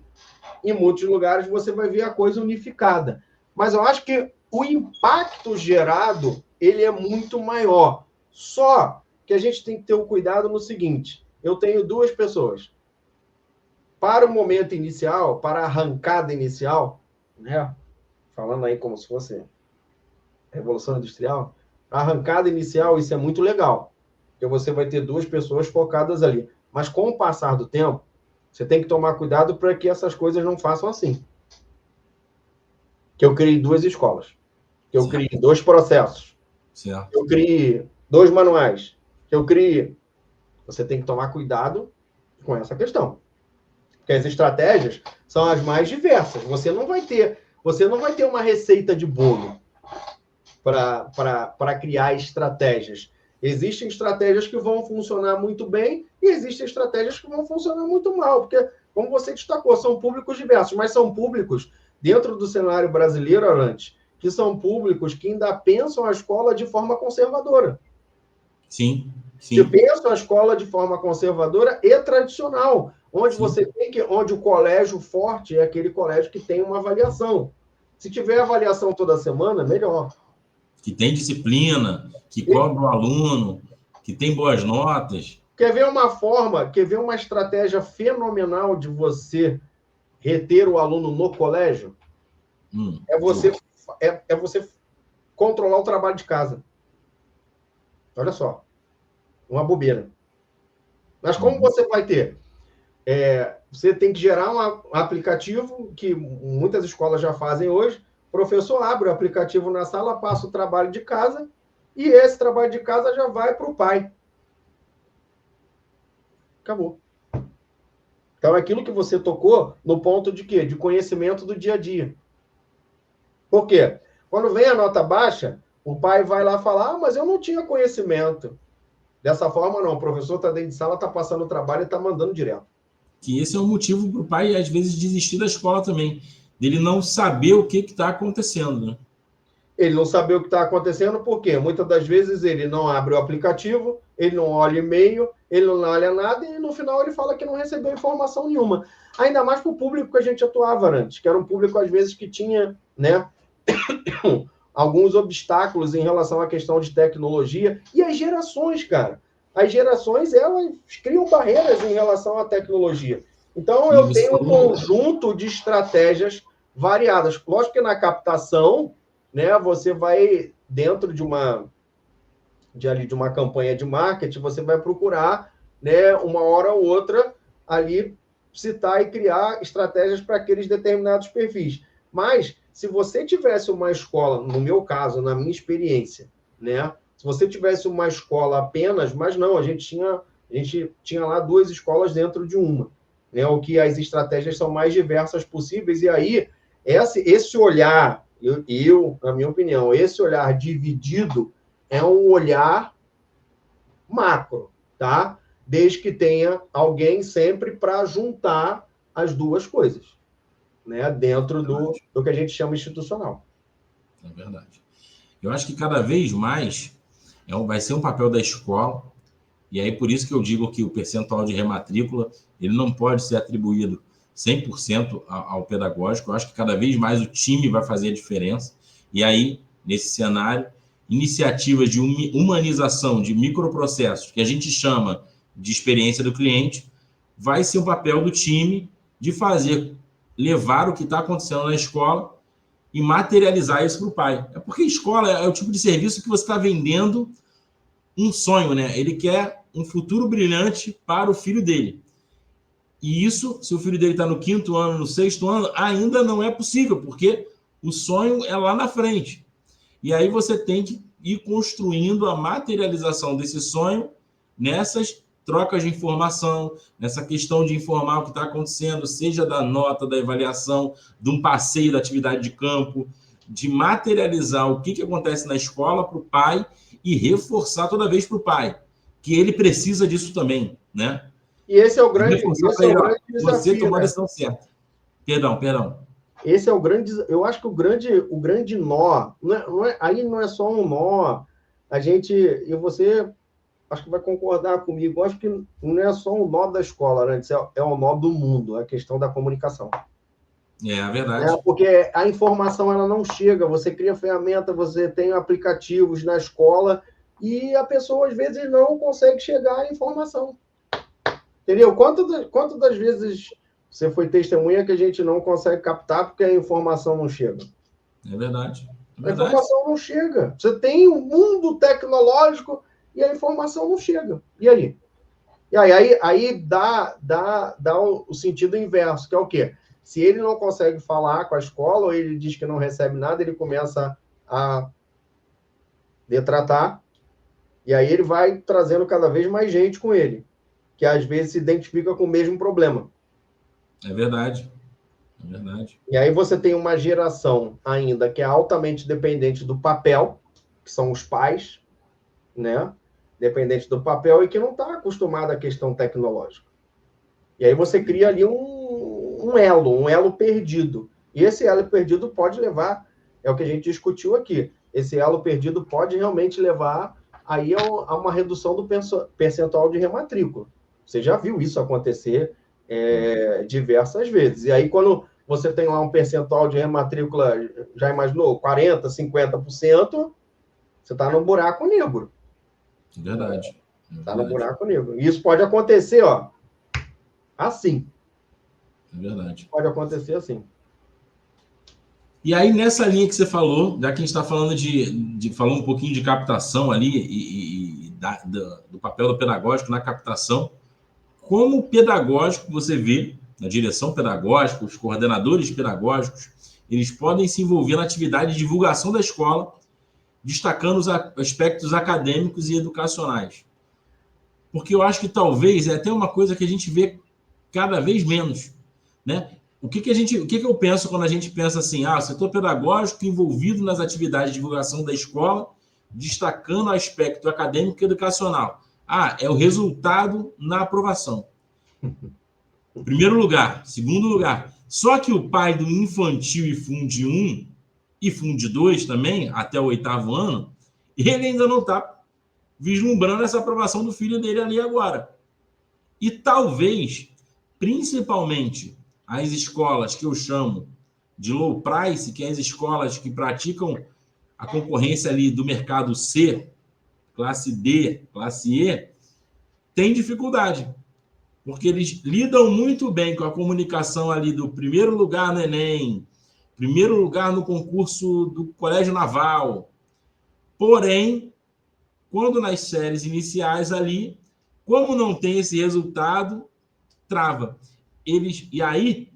em muitos lugares você vai ver a coisa unificada. Mas eu acho que o impacto gerado, ele é muito maior. Só que a gente tem que ter o cuidado no seguinte, eu tenho 2 pessoas. Para o momento inicial, para a arrancada inicial, né? Falando aí como se fosse Revolução Industrial, a arrancada inicial, isso é muito legal, porque você vai ter 2 pessoas focadas ali. Mas com o passar do tempo, você tem que tomar cuidado para que essas coisas não façam assim. Que eu criei 2 escolas, que eu criei 2 processos, certo. que eu criei 2 manuais, que eu criei. Você tem que tomar cuidado com essa questão. Porque as estratégias são as mais diversas. Você não vai ter uma receita de bolo para criar estratégias. Existem estratégias que vão funcionar muito bem e existem estratégias que vão funcionar muito mal, porque, como você destacou, são públicos diversos, mas são públicos, dentro do cenário brasileiro, Arantes, que são públicos que ainda pensam a escola de forma conservadora. Sim. Que pensam a escola de forma conservadora e tradicional, onde onde o colégio forte é aquele colégio que tem uma avaliação. Se tiver avaliação toda semana, melhor. Que tem disciplina, que cobra o aluno, que tem boas notas. Quer ver uma estratégia fenomenal de você reter o aluno no colégio? É você controlar o trabalho de casa. Olha só. Uma bobeira. Mas como você vai ter? Você tem que gerar um aplicativo, que muitas escolas já fazem hoje. O professor abre o aplicativo na sala, passa o trabalho de casa, e esse trabalho de casa já vai para o pai. Acabou. Então, é aquilo que você tocou no ponto de quê? De conhecimento do dia a dia. Por quê? Quando vem a nota baixa, o pai vai lá falar, mas eu não tinha conhecimento. Dessa forma, não. O professor está dentro de sala, está passando o trabalho e está mandando direto. Que esse é um motivo para o pai, às vezes, desistir da escola também. Dele não saber o que está acontecendo, né? Ele não saber o que está acontecendo, por quê? Muitas das vezes ele não abre o aplicativo, ele não olha e-mail, ele não olha nada e no final ele fala que não recebeu informação nenhuma. Ainda mais para o público que a gente atuava antes, que era um público, às vezes, que tinha, né, alguns obstáculos em relação à questão de tecnologia. E as gerações, cara. As gerações, elas criam barreiras em relação à tecnologia. Então, eu tenho um conjunto de estratégias variadas. Lógico que na captação, né, você vai, dentro de uma campanha de marketing, você vai procurar, né, uma hora ou outra ali citar e criar estratégias para aqueles determinados perfis. Mas, se você tivesse uma escola, no meu caso, na minha experiência, né, se você tivesse uma escola apenas, mas não, a gente tinha lá 2 escolas dentro de uma, né, o que as estratégias são mais diversas possíveis, e aí, esse olhar, na minha opinião, esse olhar dividido é um olhar macro, tá? Desde que tenha alguém sempre para juntar as duas coisas, né? Dentro do que a gente chama institucional. É verdade. Eu acho que cada vez mais vai ser um papel da escola, e aí por isso que eu digo que o percentual de rematrícula ele não pode ser atribuído 100% ao pedagógico. Eu acho que cada vez mais o time vai fazer a diferença, e aí, nesse cenário, iniciativas de humanização de microprocessos, que a gente chama de experiência do cliente, vai ser o papel do time de levar o que está acontecendo na escola e materializar isso para o pai. É porque a escola é o tipo de serviço que você está vendendo um sonho, né? Ele quer um futuro brilhante para o filho dele. E isso, se o filho dele está no 5º ano, no 6º ano, ainda não é possível, porque o sonho é lá na frente. E aí você tem que ir construindo a materialização desse sonho nessas trocas de informação, nessa questão de informar o que está acontecendo, seja da nota, da avaliação, de um passeio da atividade de campo, de materializar o que acontece na escola para o pai e reforçar toda vez para o pai, que ele precisa disso também, né? E esse é o grande desafio. Você tomou a decisão certa. Perdão. Esse é o grande... Eu acho que o grande nó... aí não é só um nó. A gente... E você... Acho que vai concordar comigo. Eu acho que não é só um nó da escola, né? É um nó do mundo. A questão da comunicação. É verdade. Porque a informação ela não chega. Você cria ferramenta, você tem aplicativos na escola e a pessoa, às vezes, não consegue chegar à informação. Entendeu? Quantas das vezes você foi testemunha que a gente não consegue captar porque a informação não chega? É verdade. A informação não chega. Você tem um mundo tecnológico e a informação não chega. E aí? Aí dá o sentido inverso, que é o quê? Se ele não consegue falar com a escola, ou ele diz que não recebe nada, ele começa a detratar, e aí ele vai trazendo cada vez mais gente com ele, que às vezes se identifica com o mesmo problema. É verdade. E aí você tem uma geração ainda que é altamente dependente do papel, que são os pais, né? Dependente do papel e que não está acostumado à questão tecnológica. E aí você cria ali um elo perdido. E esse elo perdido pode levar, é o que a gente discutiu aqui, esse elo perdido pode realmente levar aí a uma redução do percentual de rematrícula. Você já viu isso acontecer diversas vezes. E aí, quando você tem lá um percentual de rematrícula, já imaginou, 40%, 50%, você está no buraco negro. Verdade. Está no buraco negro. E isso pode acontecer, assim. É verdade. Pode acontecer assim. E aí, nessa linha que você falou, já que a gente está falando falou um pouquinho de captação ali e do papel do pedagógico na captação, como pedagógico você vê, na direção pedagógica, os coordenadores pedagógicos, eles podem se envolver na atividade de divulgação da escola, destacando os aspectos acadêmicos e educacionais. Porque eu acho que talvez é até uma coisa que a gente vê cada vez menos, né? O que eu penso quando a gente pensa assim, o setor pedagógico envolvido nas atividades de divulgação da escola, destacando o aspecto acadêmico e educacional. É o resultado na aprovação. Primeiro lugar. Segundo lugar. Só que o pai do infantil e Fundi 1 e Fundo 2 também, até o 8º ano, ele ainda não está vislumbrando essa aprovação do filho dele ali agora. E talvez, principalmente, as escolas que eu chamo de low price, que é as escolas que praticam a concorrência ali do mercado C, classe D, classe E, tem dificuldade, porque eles lidam muito bem com a comunicação ali do primeiro lugar no Enem, primeiro lugar no concurso do Colégio Naval. Porém, quando nas séries iniciais ali, como não tem esse resultado, trava. E aí,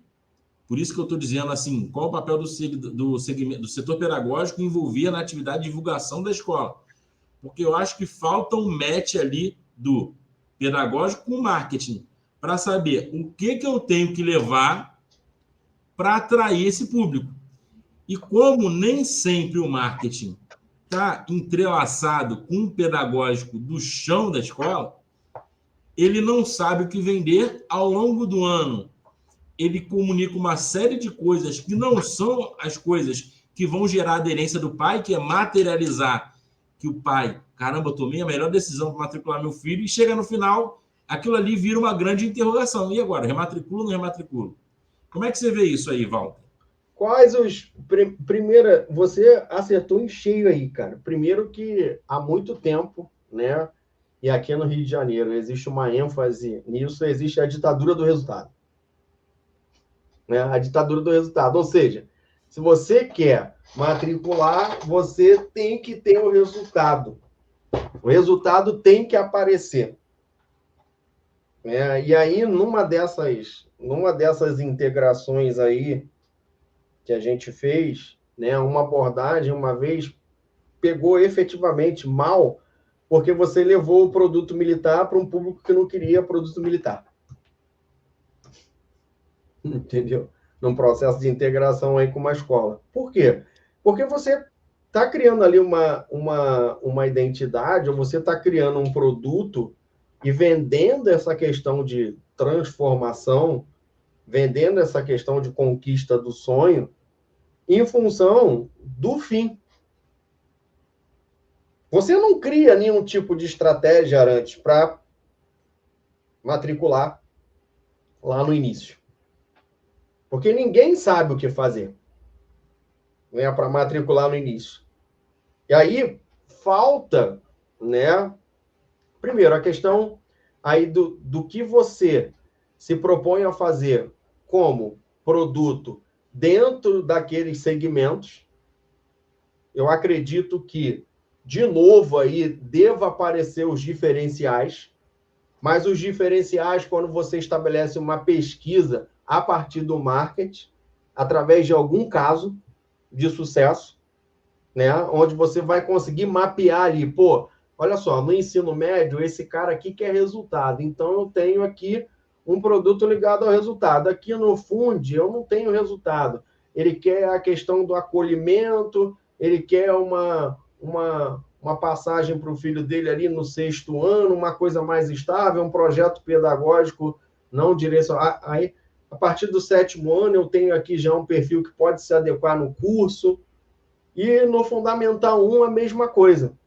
por isso que eu estou dizendo assim, qual o papel do setor pedagógico envolver na atividade de divulgação da escola? Porque eu acho que falta um match ali do pedagógico com o marketing, para saber o que eu tenho que levar para atrair esse público. E como nem sempre o marketing está entrelaçado com o pedagógico do chão da escola, ele não sabe o que vender ao longo do ano. Ele comunica uma série de coisas que não são as coisas que vão gerar a aderência do pai, que é materializar que o pai, caramba, eu tomei a melhor decisão para matricular meu filho, e chega no final, aquilo ali vira uma grande interrogação. E agora, rematriculo ou não rematriculo? Como é que você vê isso aí, Walter? Quais os... Primeira, você acertou em cheio aí, cara. Primeiro que há muito tempo, né, e aqui no Rio de Janeiro existe uma ênfase nisso, existe a ditadura do resultado. Né? A ditadura do resultado. Ou seja, se você quer matricular, você tem que ter o resultado. O resultado tem que aparecer. E aí, numa dessas integrações aí que a gente fez, né, uma abordagem, uma vez, pegou efetivamente mal, porque você levou o produto militar para um público que não queria produto militar. Entendeu? Num processo de integração aí com uma escola. Por quê? Porque você está criando ali uma identidade, ou você está criando um produto e vendendo essa questão de transformação, vendendo essa questão de conquista do sonho, em função do fim. Você não cria nenhum tipo de estratégia, Arantes, para matricular lá no início. Porque ninguém sabe o que fazer, né, para matricular no início. E aí falta, né, primeiro, a questão aí do que você se propõe a fazer como produto dentro daqueles segmentos. Eu acredito que, de novo, aí deva aparecer os diferenciais, mas os diferenciais, quando você estabelece uma pesquisa a partir do marketing, através de algum caso de sucesso, né, onde você vai conseguir mapear ali, pô, olha só, no ensino médio, esse cara aqui quer resultado, então eu tenho aqui um produto ligado ao resultado. Aqui no Fundo, eu não tenho resultado. Ele quer a questão do acolhimento, ele quer uma passagem para o filho dele ali no 6º ano, uma coisa mais estável, um projeto pedagógico não direcionado. Aí, a partir do 7º ano, eu tenho aqui já um perfil que pode se adequar no curso. E no Fundamental 1, a mesma coisa.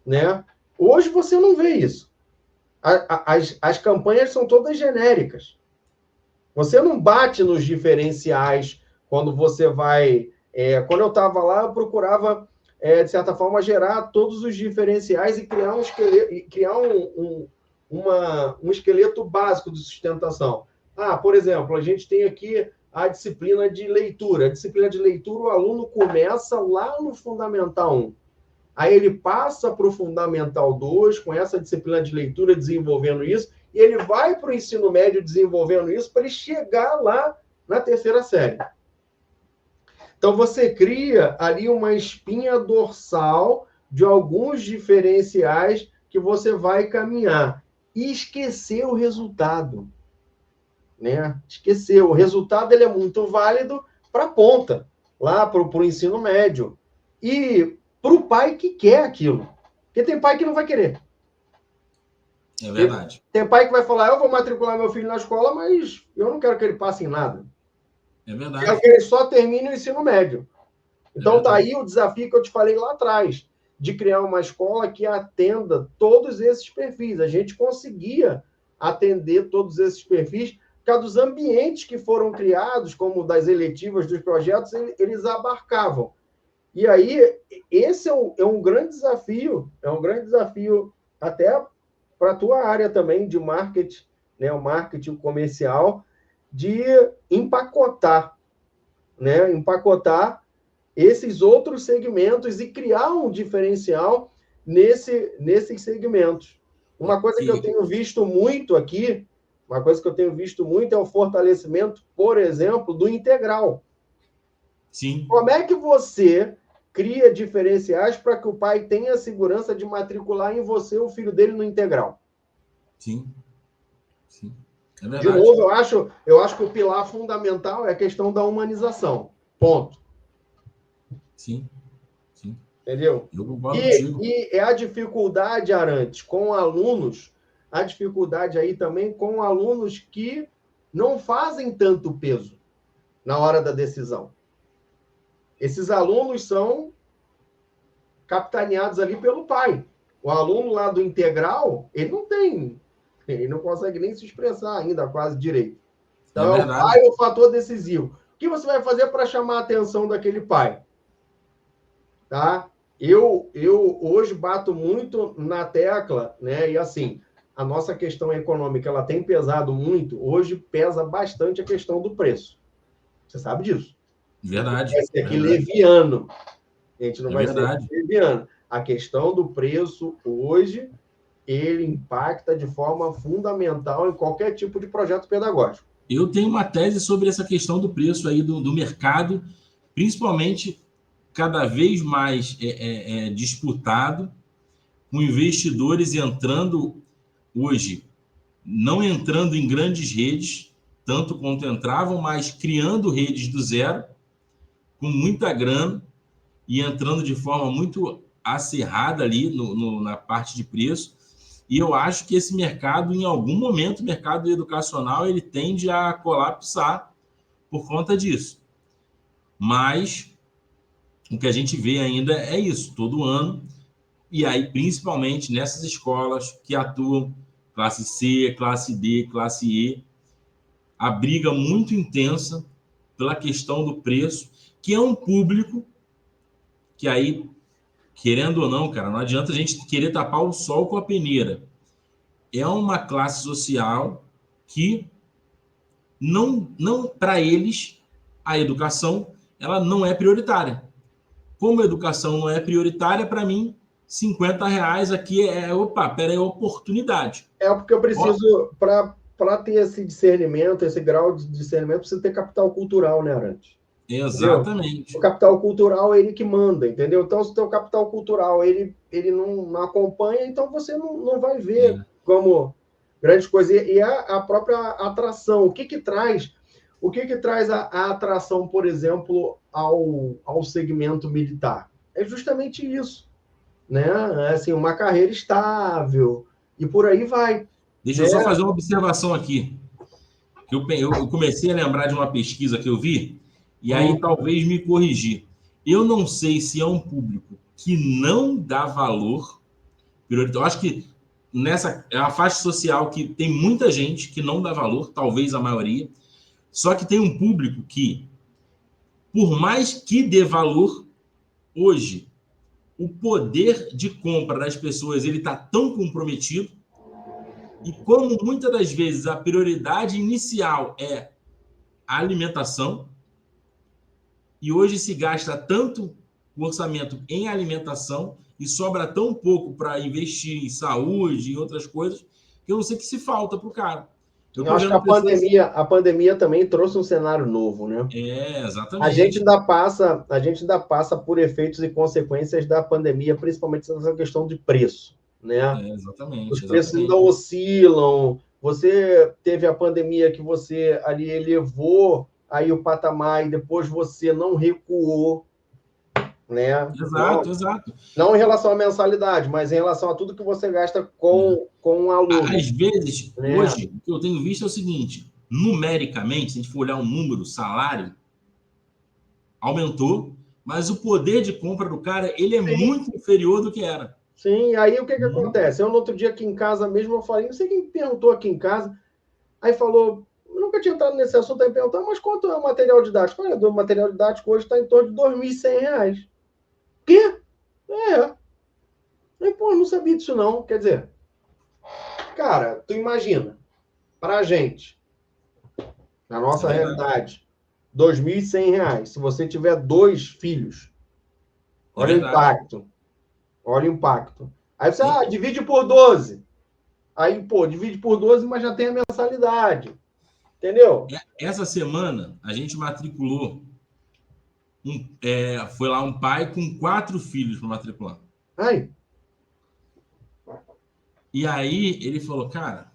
Né? Hoje você não vê isso. As campanhas são todas genéricas. Você não bate nos diferenciais quando você vai... quando eu estava lá, eu procurava, de certa forma, gerar todos os diferenciais e criar um esqueleto básico de sustentação. Por exemplo, a gente tem aqui a disciplina de leitura. A disciplina de leitura, o aluno começa lá no Fundamental 1. Aí ele passa para o Fundamental 2, com essa disciplina de leitura, desenvolvendo isso, e ele vai para o ensino médio desenvolvendo isso para ele chegar lá na 3ª série. Então, você cria ali uma espinha dorsal de alguns diferenciais que você vai caminhar. E esquecer o resultado. Né? Esquecer. O resultado ele é muito válido para a ponta, lá para o ensino médio. E para o pai que quer aquilo. Porque tem pai que não vai querer. É verdade. Tem pai que vai falar, eu vou matricular meu filho na escola, mas eu não quero que ele passe em nada. É verdade. Quero que ele só termine o ensino médio. Então, tá aí o desafio que eu te falei lá atrás, de criar uma escola que atenda todos esses perfis. A gente conseguia atender todos esses perfis por causa dos ambientes que foram criados, como das eletivas, dos projetos, eles abarcavam. E aí, esse é um grande desafio, até para a tua área também de marketing, né, o marketing comercial, de empacotar, né, esses outros segmentos e criar um diferencial nesses segmentos. Uma coisa que eu tenho visto muito aqui, é o fortalecimento, por exemplo, do integral. Sim. Como é que você cria diferenciais para que o pai tenha a segurança de matricular em você o filho dele no integral? Sim. Sim. É verdade. De novo, eu acho que o pilar fundamental é a questão da humanização. Ponto. Sim. Sim. Entendeu? Eu concordo contigo. E é a dificuldade, Arantes, com alunos, a dificuldade aí também com alunos que não fazem tanto peso na hora da decisão. Esses alunos são capitaneados ali pelo pai. O aluno lá do integral, ele não consegue nem se expressar ainda quase direito. Então, é o pai o fator decisivo. O que você vai fazer para chamar a atenção daquele pai? Tá? Eu hoje bato muito na tecla, né? E assim, a nossa questão econômica, ela tem pesado muito. Hoje pesa bastante a questão do preço. Você sabe disso. Verdade. Vai ser aqui leviano. A gente não vai verdade. ser leviano. A questão do preço hoje, ele impacta de forma fundamental em qualquer tipo de projeto pedagógico. Eu tenho uma tese sobre essa questão do preço aí do mercado, principalmente cada vez mais disputado, com investidores entrando hoje, não entrando em grandes redes, tanto quanto entravam, mas criando redes do zero, com muita grana, e entrando de forma muito acirrada ali na parte de preço. E eu acho que esse mercado, em algum momento, o mercado educacional, ele tende a colapsar por conta disso. Mas o que a gente vê ainda é isso, todo ano. E aí, principalmente nessas escolas que atuam classe C, classe D, classe E, a briga muito intensa pela questão do preço, que é um público que aí, querendo ou não, cara, não adianta a gente querer tapar o sol com a peneira. É uma classe social que não para eles, a educação ela não é prioritária. Como a educação não é prioritária, para mim, R$50 aqui peraí, é oportunidade. É porque eu preciso, para ter esse discernimento, esse grau de discernimento, precisa ter capital cultural, né, Arantes? Exatamente. Entendeu? O capital cultural é ele que manda, entendeu? Então, se o teu capital cultural ele não acompanha, então você não vai ver como grande coisa. E a própria atração. O que traz a atração, por exemplo, ao segmento militar? É justamente isso, né? É assim, uma carreira estável e por aí vai. Deixa eu só fazer uma observação aqui. Eu comecei a lembrar de uma pesquisa que eu vi, e aí talvez me corrigir. Eu não sei se é um público que não dá valor. Eu acho que nessa é uma faixa social que tem muita gente que não dá valor, talvez a maioria. Só que tem um público que, por mais que dê valor, hoje, o poder de compra das pessoas ele está tão comprometido, e como muitas das vezes a prioridade inicial é a alimentação, e hoje se gasta tanto o orçamento em alimentação e sobra tão pouco para investir em saúde e outras coisas, que eu não sei o que se falta para o cara. Eu acho que a pandemia também trouxe um cenário novo, né? Exatamente. A gente ainda passa por efeitos e consequências da pandemia, principalmente nessa questão de preço, né? Exatamente. Os preços ainda oscilam. Você teve a pandemia que você ali elevou aí o patamar e depois você não recuou, né? Exato. Não em relação à mensalidade, mas em relação a tudo que você gasta com um aluno. Às vezes, hoje, o que eu tenho visto é o seguinte, numericamente, se a gente for olhar um número, salário, aumentou, Mas o poder de compra do cara, ele é muito inferior do que era. Sim, aí o que acontece? Eu, no outro dia aqui em casa mesmo, eu falei, não sei quem perguntou aqui em casa, aí falou, eu nunca tinha entrado nesse assunto, aí perguntou, mas quanto é o material didático? Olha, o material didático hoje está em torno de R$ 2.100. Quê? É. Eu, pô, não sabia disso não. Quer dizer, cara, tu imagina, pra gente, na nossa realidade, R$ 2.100. Se você tiver 2 filhos, olha o impacto. Olha o impacto. Aí você, divide por 12. Aí, pô, divide por 12, mas já tem a mensalidade. Entendeu? Essa semana, a gente matriculou, foi lá um pai com 4 filhos para matricular. Ai. E aí, ele falou, cara,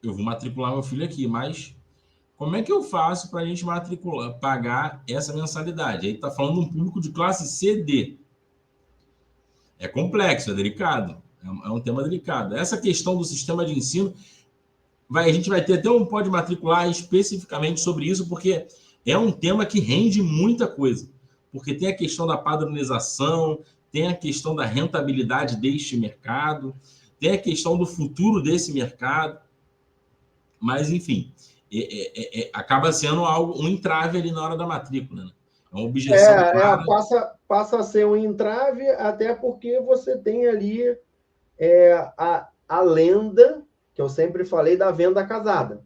eu vou matricular meu filho aqui, mas como é que eu faço para a gente matricular, pagar essa mensalidade? Aí está falando de um público de classe CD. É complexo, é delicado. É um tema delicado. Essa questão do sistema de ensino, a gente vai ter até um pode matricular especificamente sobre isso, porque é um tema que rende muita coisa. Porque tem a questão da padronização, tem a questão da rentabilidade deste mercado, tem a questão do futuro desse mercado. Mas, enfim, acaba sendo um entrave ali na hora da matrícula, né? É uma objeção clara. Passa a ser um entrave, até porque você tem ali a lenda, que eu sempre falei, da venda casada.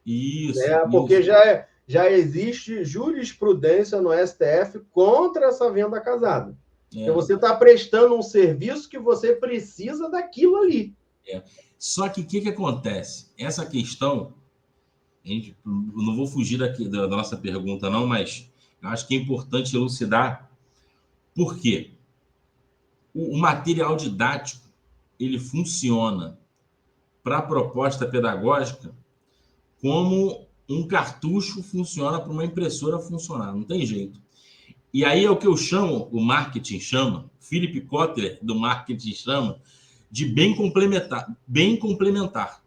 Isso. Porque já existe jurisprudência no STF contra essa venda casada. Porque você está prestando um serviço que você precisa daquilo ali. Só que o que acontece? Essa questão, eu não vou fugir daqui da nossa pergunta, não, mas eu acho que é importante elucidar por quê. O material didático, ele funciona para a proposta pedagógica como um cartucho funciona para uma impressora funcionar, não tem jeito. E aí é o que eu chamo, o marketing chama, Philip Kotler do marketing chama, de bem complementar. Bem complementar.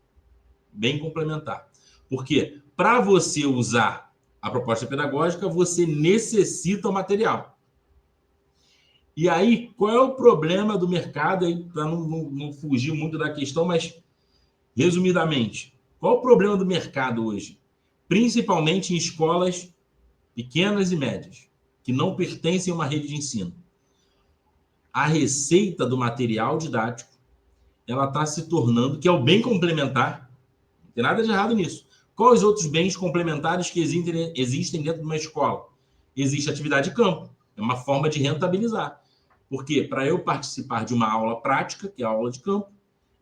Bem complementar. Porque para você usar a proposta pedagógica, você necessita o material. E aí, qual é o problema do mercado? Para não fugir muito da questão, mas resumidamente, qual é o problema do mercado hoje? Principalmente em escolas pequenas e médias, que não pertencem a uma rede de ensino. A receita do material didático, ela está se tornando, que é o bem complementar, não tem nada de errado nisso. Quais os outros bens complementares que existem dentro de uma escola? Existe atividade de campo, é uma forma de rentabilizar. Porque para eu participar de uma aula prática, que é a aula de campo,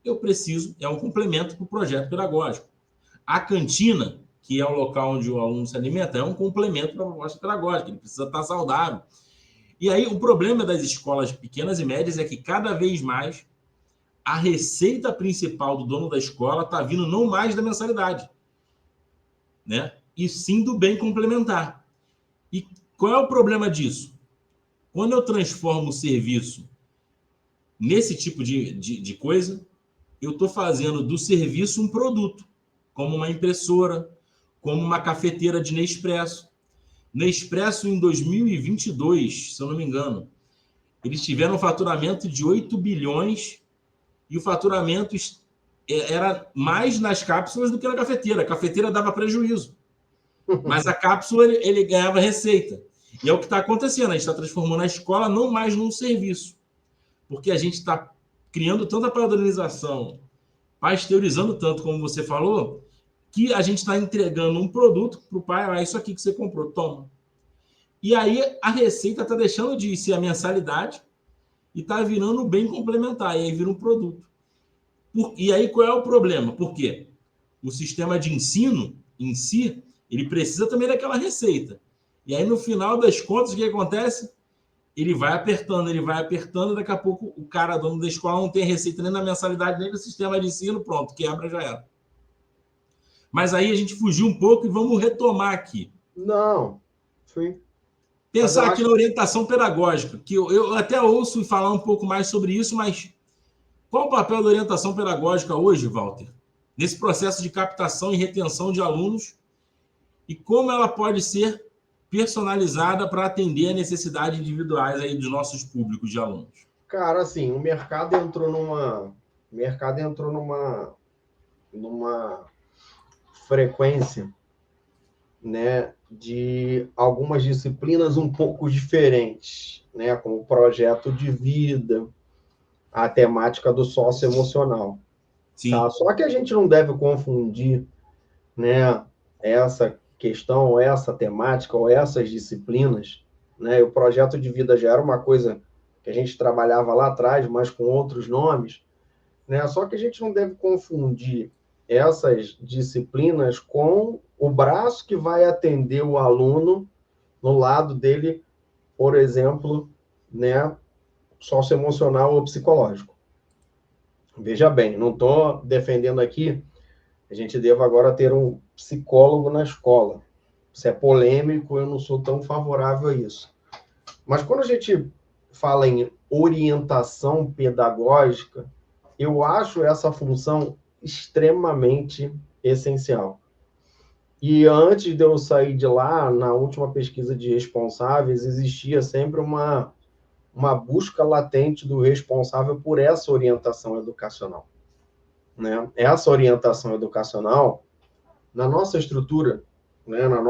eu preciso, é um complemento para o projeto pedagógico. A cantina, que é o local onde o aluno se alimenta, é um complemento para a proposta pedagógica, ele precisa estar saudável. E aí o problema das escolas pequenas e médias é que cada vez mais a receita principal do dono da escola está vindo não mais da mensalidade, né? E sim do bem complementar. E qual é o problema disso? Quando eu transformo o serviço nesse tipo de coisa, eu estou fazendo do serviço um produto, como uma impressora, como uma cafeteira de Nespresso. Nespresso, em 2022, se eu não me engano, eles tiveram um faturamento de 8 bilhões e o faturamento era mais nas cápsulas do que na cafeteira. A cafeteira dava prejuízo, mas a cápsula ele ganhava receita. E é o que está acontecendo, a gente está transformando a escola não mais num serviço, porque a gente está criando tanta padronização, pasteurizando tanto, como você falou, que a gente está entregando um produto para o pai, isso aqui que você comprou, toma. E aí a receita está deixando de ser a mensalidade e está virando um bem complementar, e aí vira um produto. E aí qual é o problema? Por quê? O sistema de ensino em si, ele precisa também daquela receita. E aí no final das contas, o que acontece? Ele vai apertando, daqui a pouco o cara, dono da escola, não tem receita nem na mensalidade, nem no sistema de ensino, pronto, quebra, já era. Mas aí a gente fugiu um pouco e vamos retomar aqui. Não, sim. Pensar aqui na orientação pedagógica, que eu até ouço falar um pouco mais sobre isso, mas qual o papel da orientação pedagógica hoje, Walter, nesse processo de captação e retenção de alunos e como ela pode ser personalizada para atender a necessidades individuais aí dos nossos públicos de alunos? Cara, assim, o mercado entrou numa frequência, né, de algumas disciplinas um pouco diferentes, né, como o projeto de vida, a temática do socioemocional. Tá? Só que a gente não deve confundir, né, essa questão, ou essa temática, ou essas disciplinas, né? O projeto de vida já era uma coisa que a gente trabalhava lá atrás, mas com outros nomes, né? Só que a gente não deve confundir essas disciplinas com o braço que vai atender o aluno no lado dele, por exemplo, né, socioemocional ou psicológico. Veja bem, não estou defendendo aqui a gente deva agora ter um psicólogo na escola. Isso é polêmico, eu não sou tão favorável a isso. Mas quando a gente fala em orientação pedagógica, eu acho essa função extremamente essencial. E antes de eu sair de lá, na última pesquisa de responsáveis, existia sempre uma busca latente do responsável por essa orientação educacional. Né? Essa orientação educacional, na nossa estrutura, né, no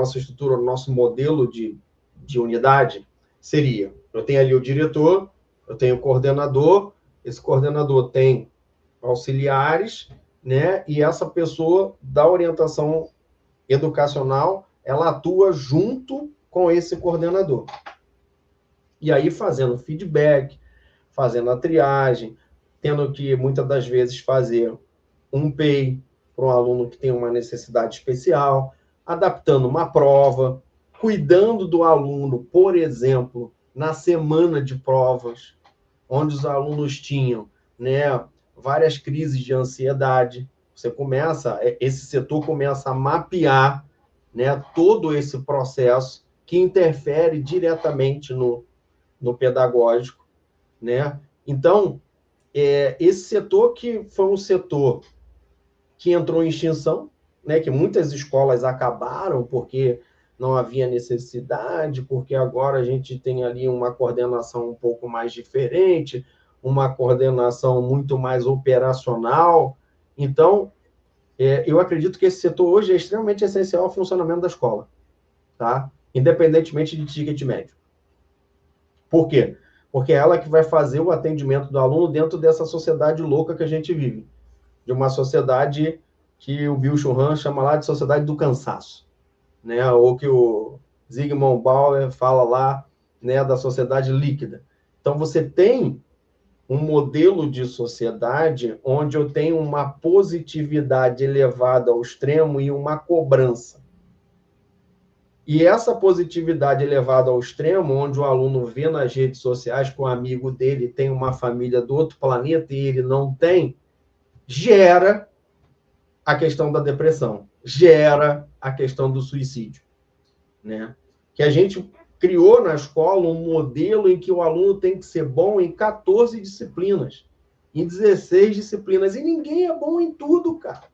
nosso modelo de unidade, seria: eu tenho ali o diretor, eu tenho o coordenador, esse coordenador tem auxiliares, né, e essa pessoa da orientação educacional, ela atua junto com esse coordenador. E aí fazendo feedback, fazendo a triagem, tendo que, muitas das vezes, fazer um PEI para um aluno que tem uma necessidade especial, adaptando uma prova, cuidando do aluno, por exemplo, na semana de provas, onde os alunos tinham, né, várias crises de ansiedade. Esse setor começa a mapear, né, todo esse processo que interfere diretamente no pedagógico, né? Então, esse setor que foi um setor que entrou em extinção, né, que muitas escolas acabaram porque não havia necessidade, porque agora a gente tem ali uma coordenação um pouco mais diferente, uma coordenação muito mais operacional. Então, eu acredito que esse setor hoje é extremamente essencial ao funcionamento da escola, tá? Independentemente de ticket médio. Por quê? Porque é ela que vai fazer o atendimento do aluno dentro dessa sociedade louca que a gente vive, de uma sociedade que o Bill Churran chama lá de sociedade do cansaço, né? Ou que o Zygmunt Bauer fala lá, né, da sociedade líquida. Então, você tem um modelo de sociedade onde eu tenho uma positividade elevada ao extremo e uma cobrança. E essa positividade elevada ao extremo, onde o aluno vê nas redes sociais que um amigo dele tem uma família do outro planeta e ele não tem, gera a questão da depressão, gera a questão do suicídio, né? Que a gente criou na escola um modelo em que o aluno tem que ser bom em 14 disciplinas, em 16 disciplinas, e ninguém é bom em tudo, cara.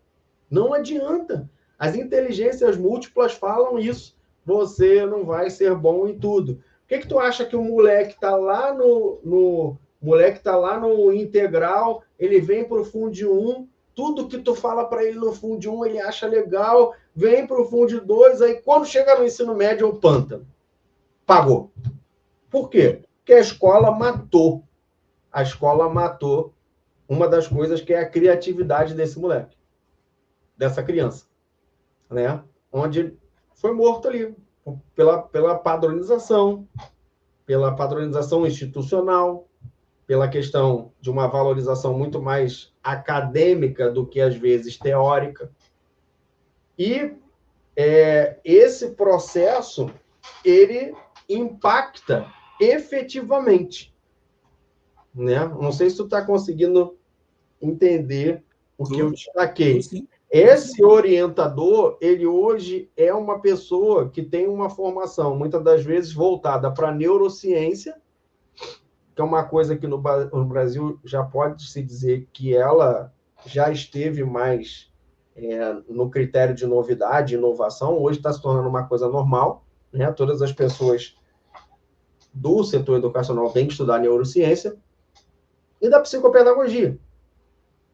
Não adianta. As inteligências múltiplas falam isso. Você não vai ser bom em tudo. Por que tu acha que o moleque está lá no integral, ele vem para o Fundo 1, tudo que tu fala para ele no Fundo 1, ele acha legal, vem para o Fundo 2, aí quando chega no ensino médio, é o pântano. Pagou. Por quê? Porque a escola matou. A escola matou uma das coisas que é a criatividade desse moleque, dessa criança, né? Onde foi morto ali pela padronização institucional, pela questão de uma valorização muito mais acadêmica do que, às vezes, teórica. E esse processo, ele impacta efetivamente, né? Não sei se tu está conseguindo entender o que eu destaquei. Esse orientador, ele hoje é uma pessoa que tem uma formação, muitas das vezes, voltada para a neurociência, que é uma coisa que no Brasil já pode-se dizer que ela já esteve mais no critério de novidade, inovação, hoje está se tornando uma coisa normal, né? Todas as pessoas do setor educacional têm que estudar neurociência, e da psicopedagogia,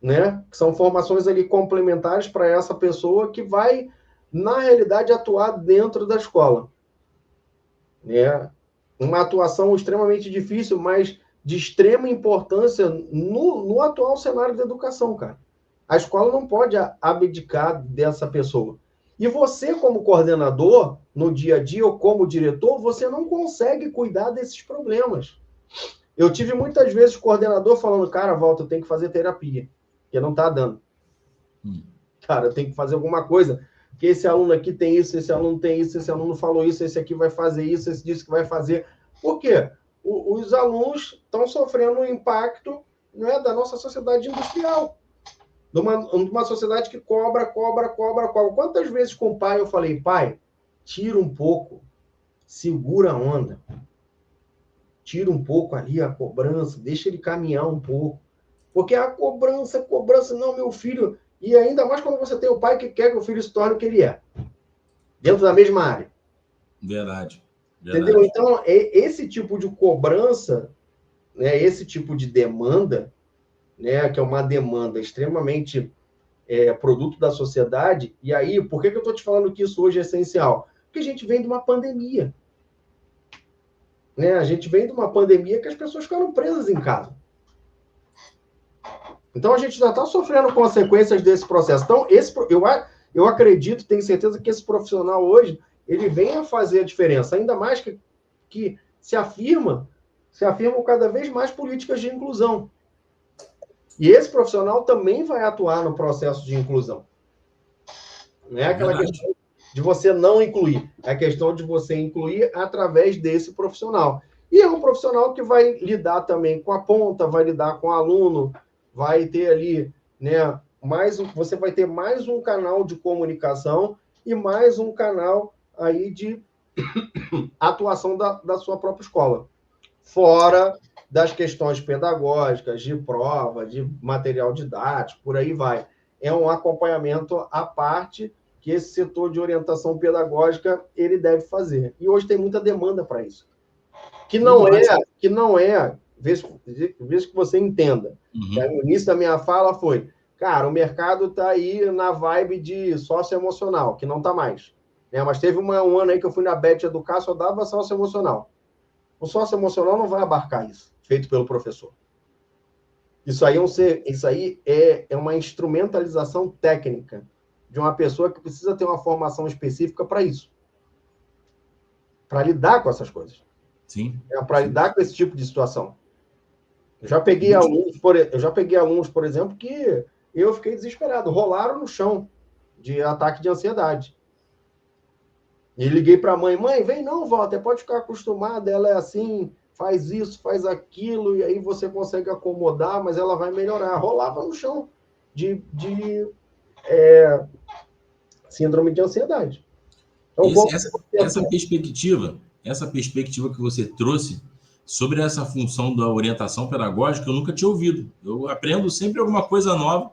né? Que são formações ali complementares para essa pessoa que vai, na realidade, atuar dentro da escola, né? Uma atuação extremamente difícil, mas de extrema importância no atual cenário da educação, cara. A escola não pode abdicar dessa pessoa. E você, como coordenador, no dia a dia, ou como diretor, você não consegue cuidar desses problemas. Eu tive muitas vezes coordenador falando, cara, Walter, eu tenho que fazer terapia, porque não está dando. Cara, eu tenho que fazer alguma coisa, porque esse aluno aqui tem isso, esse aluno tem isso, esse aluno falou isso, esse aqui vai fazer isso, esse disse que vai fazer. Por quê? Os alunos estão sofrendo um impacto, né, da nossa sociedade industrial. De uma sociedade que cobra. Quantas vezes com o pai eu falei, pai, tira um pouco, segura a onda, tira um pouco ali a cobrança, deixa ele caminhar um pouco. Porque a cobrança, não, meu filho... E ainda mais quando você tem o pai que quer que o filho se torne o que ele é. Dentro da mesma área. Verdade. Entendeu? Então, esse tipo de cobrança, né, esse tipo de demanda, né, que é uma demanda extremamente produto da sociedade. E aí, por que eu estou te falando que isso hoje é essencial? Porque a gente vem de uma pandemia. Né? A gente vem de uma pandemia que as pessoas ficaram presas em casa. Então, a gente já está sofrendo consequências desse processo. Então, eu acredito, tenho certeza que esse profissional hoje, ele vem a fazer a diferença. Ainda mais que se afirmam cada vez mais políticas de inclusão. E esse profissional também vai atuar no processo de inclusão. Não é aquela questão de você não incluir. É a questão de você incluir através desse profissional. E é um profissional que vai lidar também com a ponta, vai lidar com o aluno, vai ter ali, né, você vai ter mais um canal de comunicação e mais um canal aí de atuação da sua própria escola. Fora das questões pedagógicas, de prova, de material didático, por aí vai. É um acompanhamento à parte que esse setor de orientação pedagógica ele deve fazer. E hoje tem muita demanda para isso. Que não é, vê que você entenda. O início da minha fala foi, cara, o mercado está aí na vibe de socioemocional, que não está mais. Né? Mas teve um ano aí que eu fui na Bet Educar, só dava socioemocional. O socioemocional não vai abarcar isso, feito pelo professor. Isso aí é uma instrumentalização técnica de uma pessoa que precisa ter uma formação específica para isso. Para lidar com essas coisas. Sim. Para lidar com esse tipo de situação. Eu já peguei alunos, por exemplo, que eu fiquei desesperado. Rolaram no chão de ataque de ansiedade. E liguei para a mãe, vem não, Walter, pode ficar acostumada, ela é assim, faz isso, faz aquilo, e aí você consegue acomodar, mas ela vai melhorar. Rolava no chão de síndrome de ansiedade. Então, essa perspectiva que você trouxe sobre essa função da orientação pedagógica, eu nunca tinha ouvido. Eu aprendo sempre alguma coisa nova,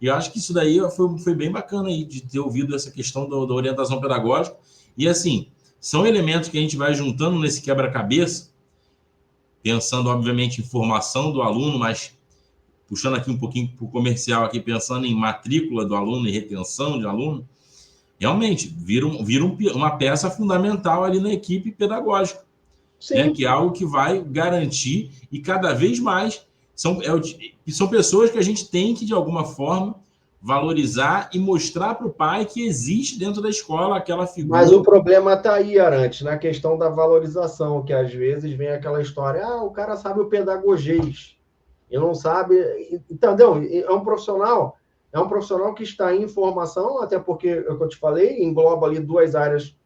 e acho que isso daí foi bem bacana aí, de ter ouvido essa questão da orientação pedagógica. E, assim, são elementos que a gente vai juntando nesse quebra-cabeça, pensando, obviamente, em formação do aluno, mas puxando aqui um pouquinho para o comercial, aqui, pensando em matrícula do aluno e retenção de aluno, realmente vira uma peça fundamental ali na equipe pedagógica, né? Que é algo que vai garantir, e cada vez mais são pessoas que a gente tem que, de alguma forma, valorizar e mostrar para o pai que existe dentro da escola aquela figura. Mas o problema está aí, Arantes, na questão da valorização, que às vezes vem aquela história, o cara sabe o pedagogês, e não sabe... Entendeu? É um profissional que está em formação, até porque, é o que eu te falei, engloba ali duas áreas,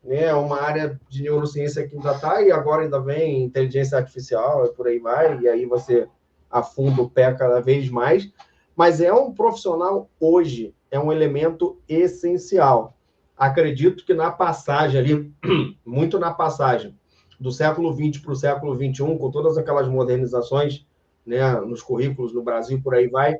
né? Uma área de neurociência que ainda está, e agora ainda vem inteligência artificial, e por aí vai, e aí você afunda o pé cada vez mais. Mas é um profissional hoje, é um elemento essencial. Acredito que na passagem ali, muito na passagem do século XX para o século XXI, com todas aquelas modernizações, né, nos currículos no Brasil, por aí vai,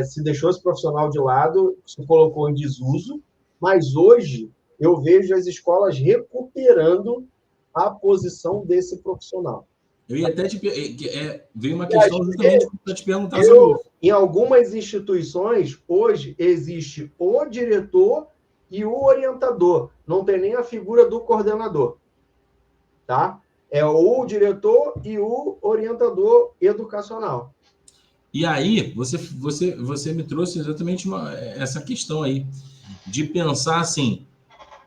se deixou esse profissional de lado, se colocou em desuso, mas hoje eu vejo as escolas recuperando a posição desse profissional. Eu ia até veio uma questão justamente para te perguntar sobre isso. Em algumas instituições, hoje, existe o diretor e o orientador. Não tem nem a figura do coordenador. Tá? É o diretor e o orientador educacional. E aí, você me trouxe exatamente essa questão aí, de pensar assim,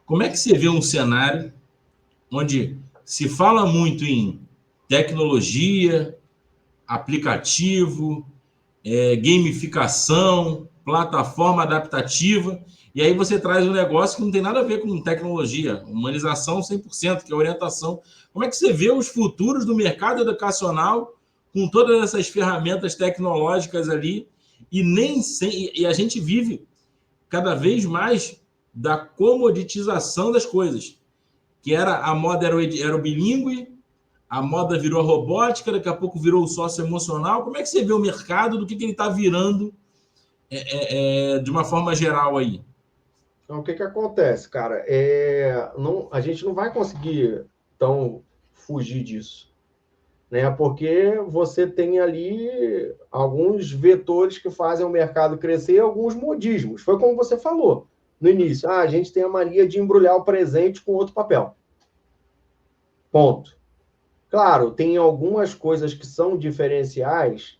como é que você vê um cenário onde se fala muito em tecnologia, aplicativo, gamificação, plataforma adaptativa, e aí você traz um negócio que não tem nada a ver com tecnologia, humanização 100%, que é orientação. Como é que você vê os futuros do mercado educacional com todas essas ferramentas tecnológicas ali, e a gente vive cada vez mais da comoditização das coisas, que a moda era o bilíngue, a moda virou a robótica, daqui a pouco virou o socioemocional. Como é que você vê o mercado, do que ele está virando de uma forma geral aí? Então, o que acontece, cara? A gente não vai conseguir, então, fugir disso. Né? Porque você tem ali alguns vetores que fazem o mercado crescer e alguns modismos. Foi como você falou no início. A gente tem a mania de embrulhar o presente com outro papel. Ponto. Claro, tem algumas coisas que são diferenciais,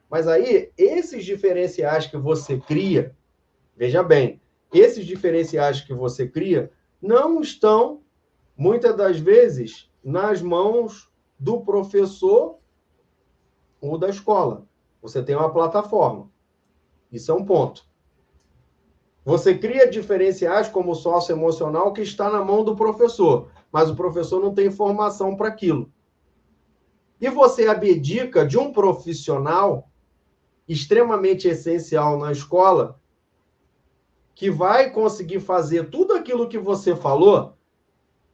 Mas aí, esses diferenciais que você cria, veja bem, esses diferenciais que você cria não estão, muitas das vezes, nas mãos do professor ou da escola. Você tem uma plataforma. Isso é um ponto. Você cria diferenciais como o socioemocional que está na mão do professor, mas o professor não tem formação para aquilo. E você abdica de um profissional extremamente essencial na escola que vai conseguir fazer tudo aquilo que você falou,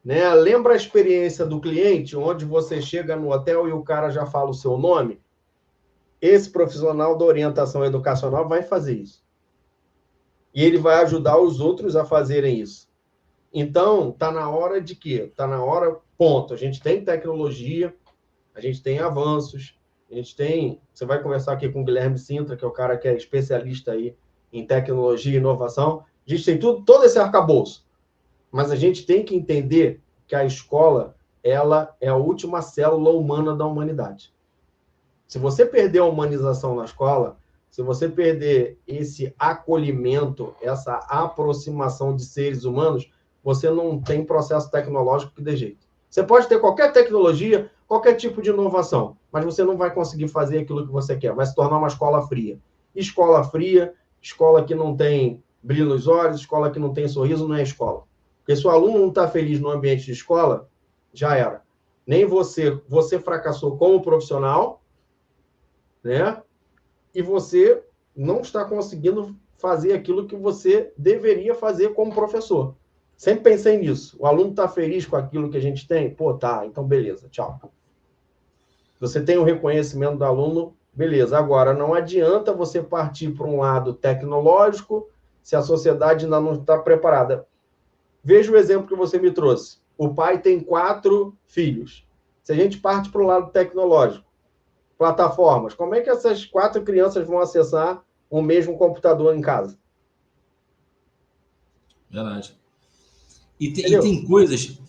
né? Lembra a experiência do cliente, onde você chega no hotel e o cara já fala o seu nome? Esse profissional da orientação educacional vai fazer isso. E ele vai ajudar os outros a fazerem isso. Então, está na hora de quê? Está na hora, ponto. A gente tem tecnologia, a gente tem avanços, a gente tem... Você vai conversar aqui com o Guilherme Sintra, que é o cara que é especialista aí em tecnologia e inovação. A gente tem todo esse arcabouço. Mas a gente tem que entender que a escola, ela é a última célula humana da humanidade. Se você perder a humanização na escola, se você perder esse acolhimento, essa aproximação de seres humanos, você não tem processo tecnológico que dê jeito. Você pode ter qualquer tecnologia, qualquer tipo de inovação, mas você não vai conseguir fazer aquilo que você quer. Vai se tornar uma escola fria. Escola fria, escola que não tem brilho nos olhos, escola que não tem sorriso, não é escola. Porque se o aluno não está feliz no ambiente de escola, já era. Nem você fracassou como profissional, né? E você não está conseguindo fazer aquilo que você deveria fazer como professor. Sempre pensei nisso. O aluno está feliz com aquilo que a gente tem? Pô, tá, então beleza, tchau. Você tem o reconhecimento do aluno, beleza. Agora, não adianta você partir para um lado tecnológico se a sociedade ainda não está preparada. Veja o exemplo que você me trouxe. O pai tem 4 filhos. Se a gente parte para o lado tecnológico, plataformas, como é que essas 4 crianças vão acessar o mesmo computador em casa? Verdade. E tem coisas,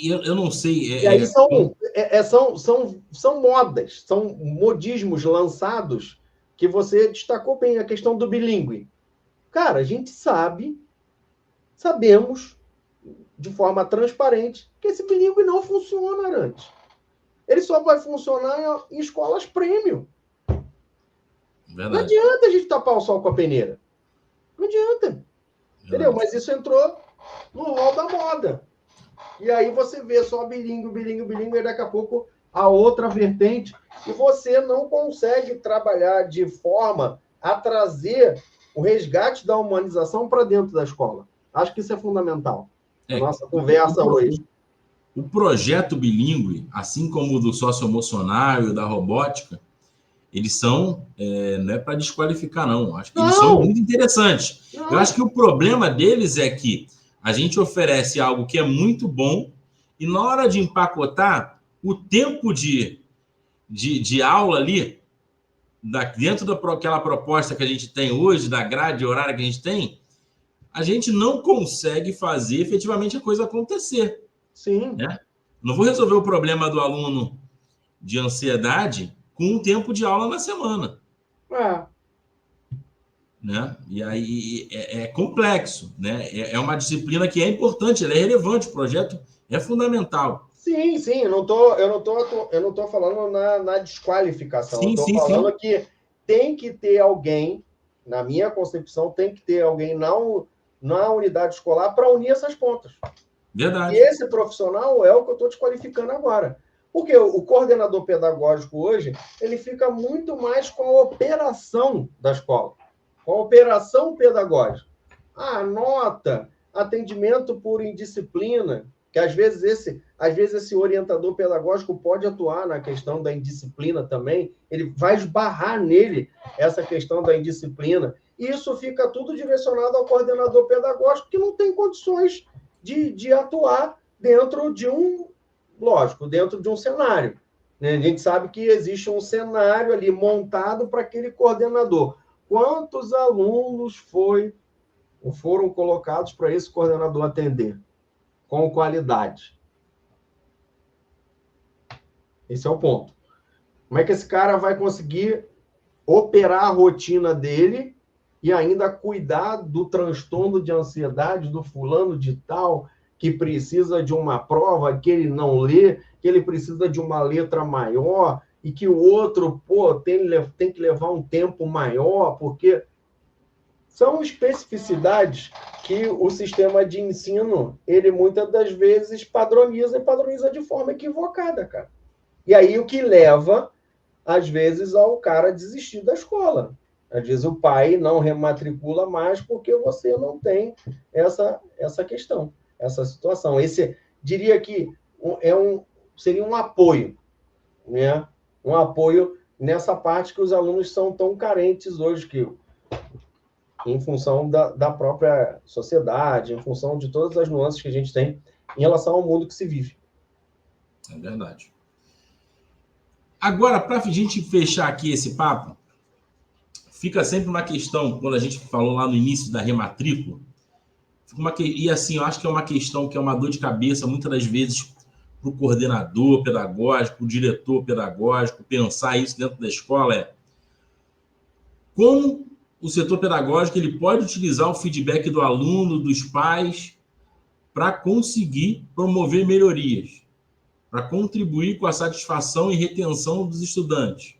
eu não sei... E aí são modas, são modismos lançados que você destacou bem, a questão do bilíngue. Cara, a gente sabemos, de forma transparente, que esse bilíngue não funciona, Arantes. Ele só vai funcionar em escolas premium. Verdade. Não adianta a gente tapar o sol com a peneira. Não adianta. Verdade. Entendeu? Mas isso entrou no rol da moda. E aí você vê só bilíngue, e daqui a pouco a outra vertente. E você não consegue trabalhar de forma a trazer o resgate da humanização para dentro da escola. Acho que isso é fundamental. A nossa conversa hoje. O projeto bilíngue, assim como o do socioemocional e o da robótica, eles são, não é para desqualificar, não. Acho que eles são muito interessantes. Eu acho que o problema deles é que a gente oferece algo que é muito bom e na hora de empacotar, o tempo de aula ali, dentro daquela proposta que a gente tem hoje, da grade horária que a gente tem, a gente não consegue fazer efetivamente a coisa acontecer. Sim. Né? Não vou resolver o problema do aluno de ansiedade com um tempo de aula na semana. Né? E aí é complexo, né? É uma disciplina que é importante, ela é relevante, o projeto é fundamental. Sim, eu não tô falando na desqualificação, eu estou falando que tem que ter alguém, na minha concepção, tem que ter alguém na unidade escolar para unir essas pontas. Verdade. E esse profissional é o que eu estou te qualificando agora. Porque o coordenador pedagógico hoje, ele fica muito mais com a operação da escola, com a operação pedagógica. Nota, atendimento por indisciplina, que às vezes esse orientador pedagógico pode atuar na questão da indisciplina também, ele vai esbarrar nele essa questão da indisciplina. E isso fica tudo direcionado ao coordenador pedagógico, que não tem condições de atuar dentro de um cenário. Né? A gente sabe que existe um cenário ali montado para aquele coordenador. Quantos alunos foram colocados para esse coordenador atender? Com qualidade. Esse é o ponto. Como é que esse cara vai conseguir operar a rotina dele e ainda cuidar do transtorno de ansiedade do fulano de tal, que precisa de uma prova que ele não lê, que ele precisa de uma letra maior, e que o outro, tem que levar um tempo maior, porque são especificidades que o sistema de ensino, ele muitas das vezes padroniza de forma equivocada, cara. E aí o que leva, às vezes, ao cara desistir da escola. Às vezes o pai não rematricula mais porque você não tem essa questão, essa situação. Esse, diria que seria um apoio, né? Um apoio nessa parte que os alunos são tão carentes hoje, que em função da própria sociedade, em função de todas as nuances que a gente tem em relação ao mundo que se vive. É verdade. Agora, para a gente fechar aqui esse papo, fica sempre uma questão, quando a gente falou lá no início da rematrícula, e assim, eu acho que é uma questão que é uma dor de cabeça, muitas das vezes, para o coordenador pedagógico, para o diretor pedagógico, pensar isso dentro da escola como o setor pedagógico ele pode utilizar o feedback do aluno, dos pais, para conseguir promover melhorias, para contribuir com a satisfação e retenção dos estudantes.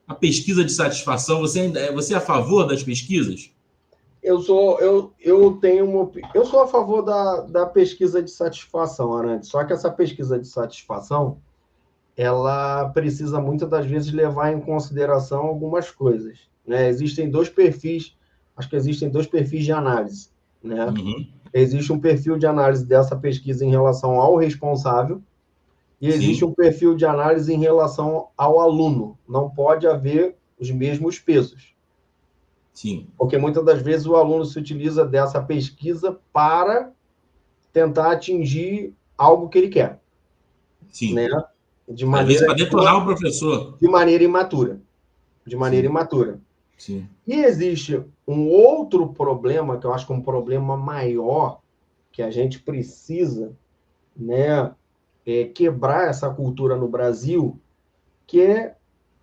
A pesquisa de satisfação, você é a favor das pesquisas? Eu sou a favor da pesquisa de satisfação, Arantes. Só que essa pesquisa de satisfação, ela precisa muitas das vezes levar em consideração algumas coisas. Né? Existem dois perfis de análise. Né? Uhum. Existe um perfil de análise dessa pesquisa em relação ao responsável e existe um perfil de análise em relação ao aluno. Não pode haver os mesmos pesos. Sim. Porque muitas das vezes o aluno se utiliza dessa pesquisa para tentar atingir algo que ele quer. Sim. Né? Às vezes para detonar o professor. De maneira imatura. Imatura. Sim. E existe um outro problema, que eu acho que é um problema maior, que a gente precisa, né, quebrar essa cultura no Brasil, que é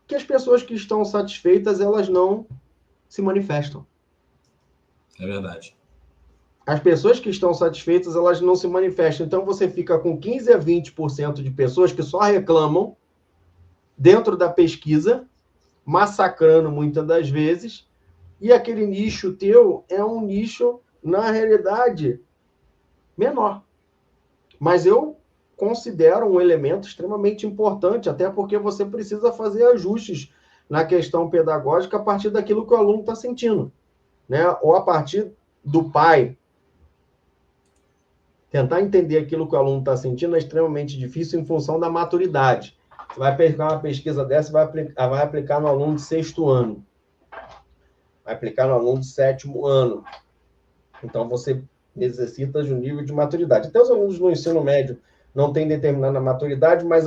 que as pessoas que estão satisfeitas, elas não se manifestam. É verdade. As pessoas que estão satisfeitas, elas não se manifestam. Então, você fica com 15% a 20% de pessoas que só reclamam dentro da pesquisa, massacrando muitas das vezes, e aquele nicho teu é um nicho, na realidade, menor. Mas eu considero um elemento extremamente importante, até porque você precisa fazer ajustes na questão pedagógica a partir daquilo que o aluno está sentindo, né? Ou a partir do pai. Tentar entender aquilo que o aluno está sentindo é extremamente difícil em função da maturidade. Você vai pegar uma pesquisa dessa e vai aplicar no aluno de 6º ano. Vai aplicar no aluno de 7º ano. Então, você necessita de um nível de maturidade. Até os alunos no ensino médio não têm determinada maturidade, mas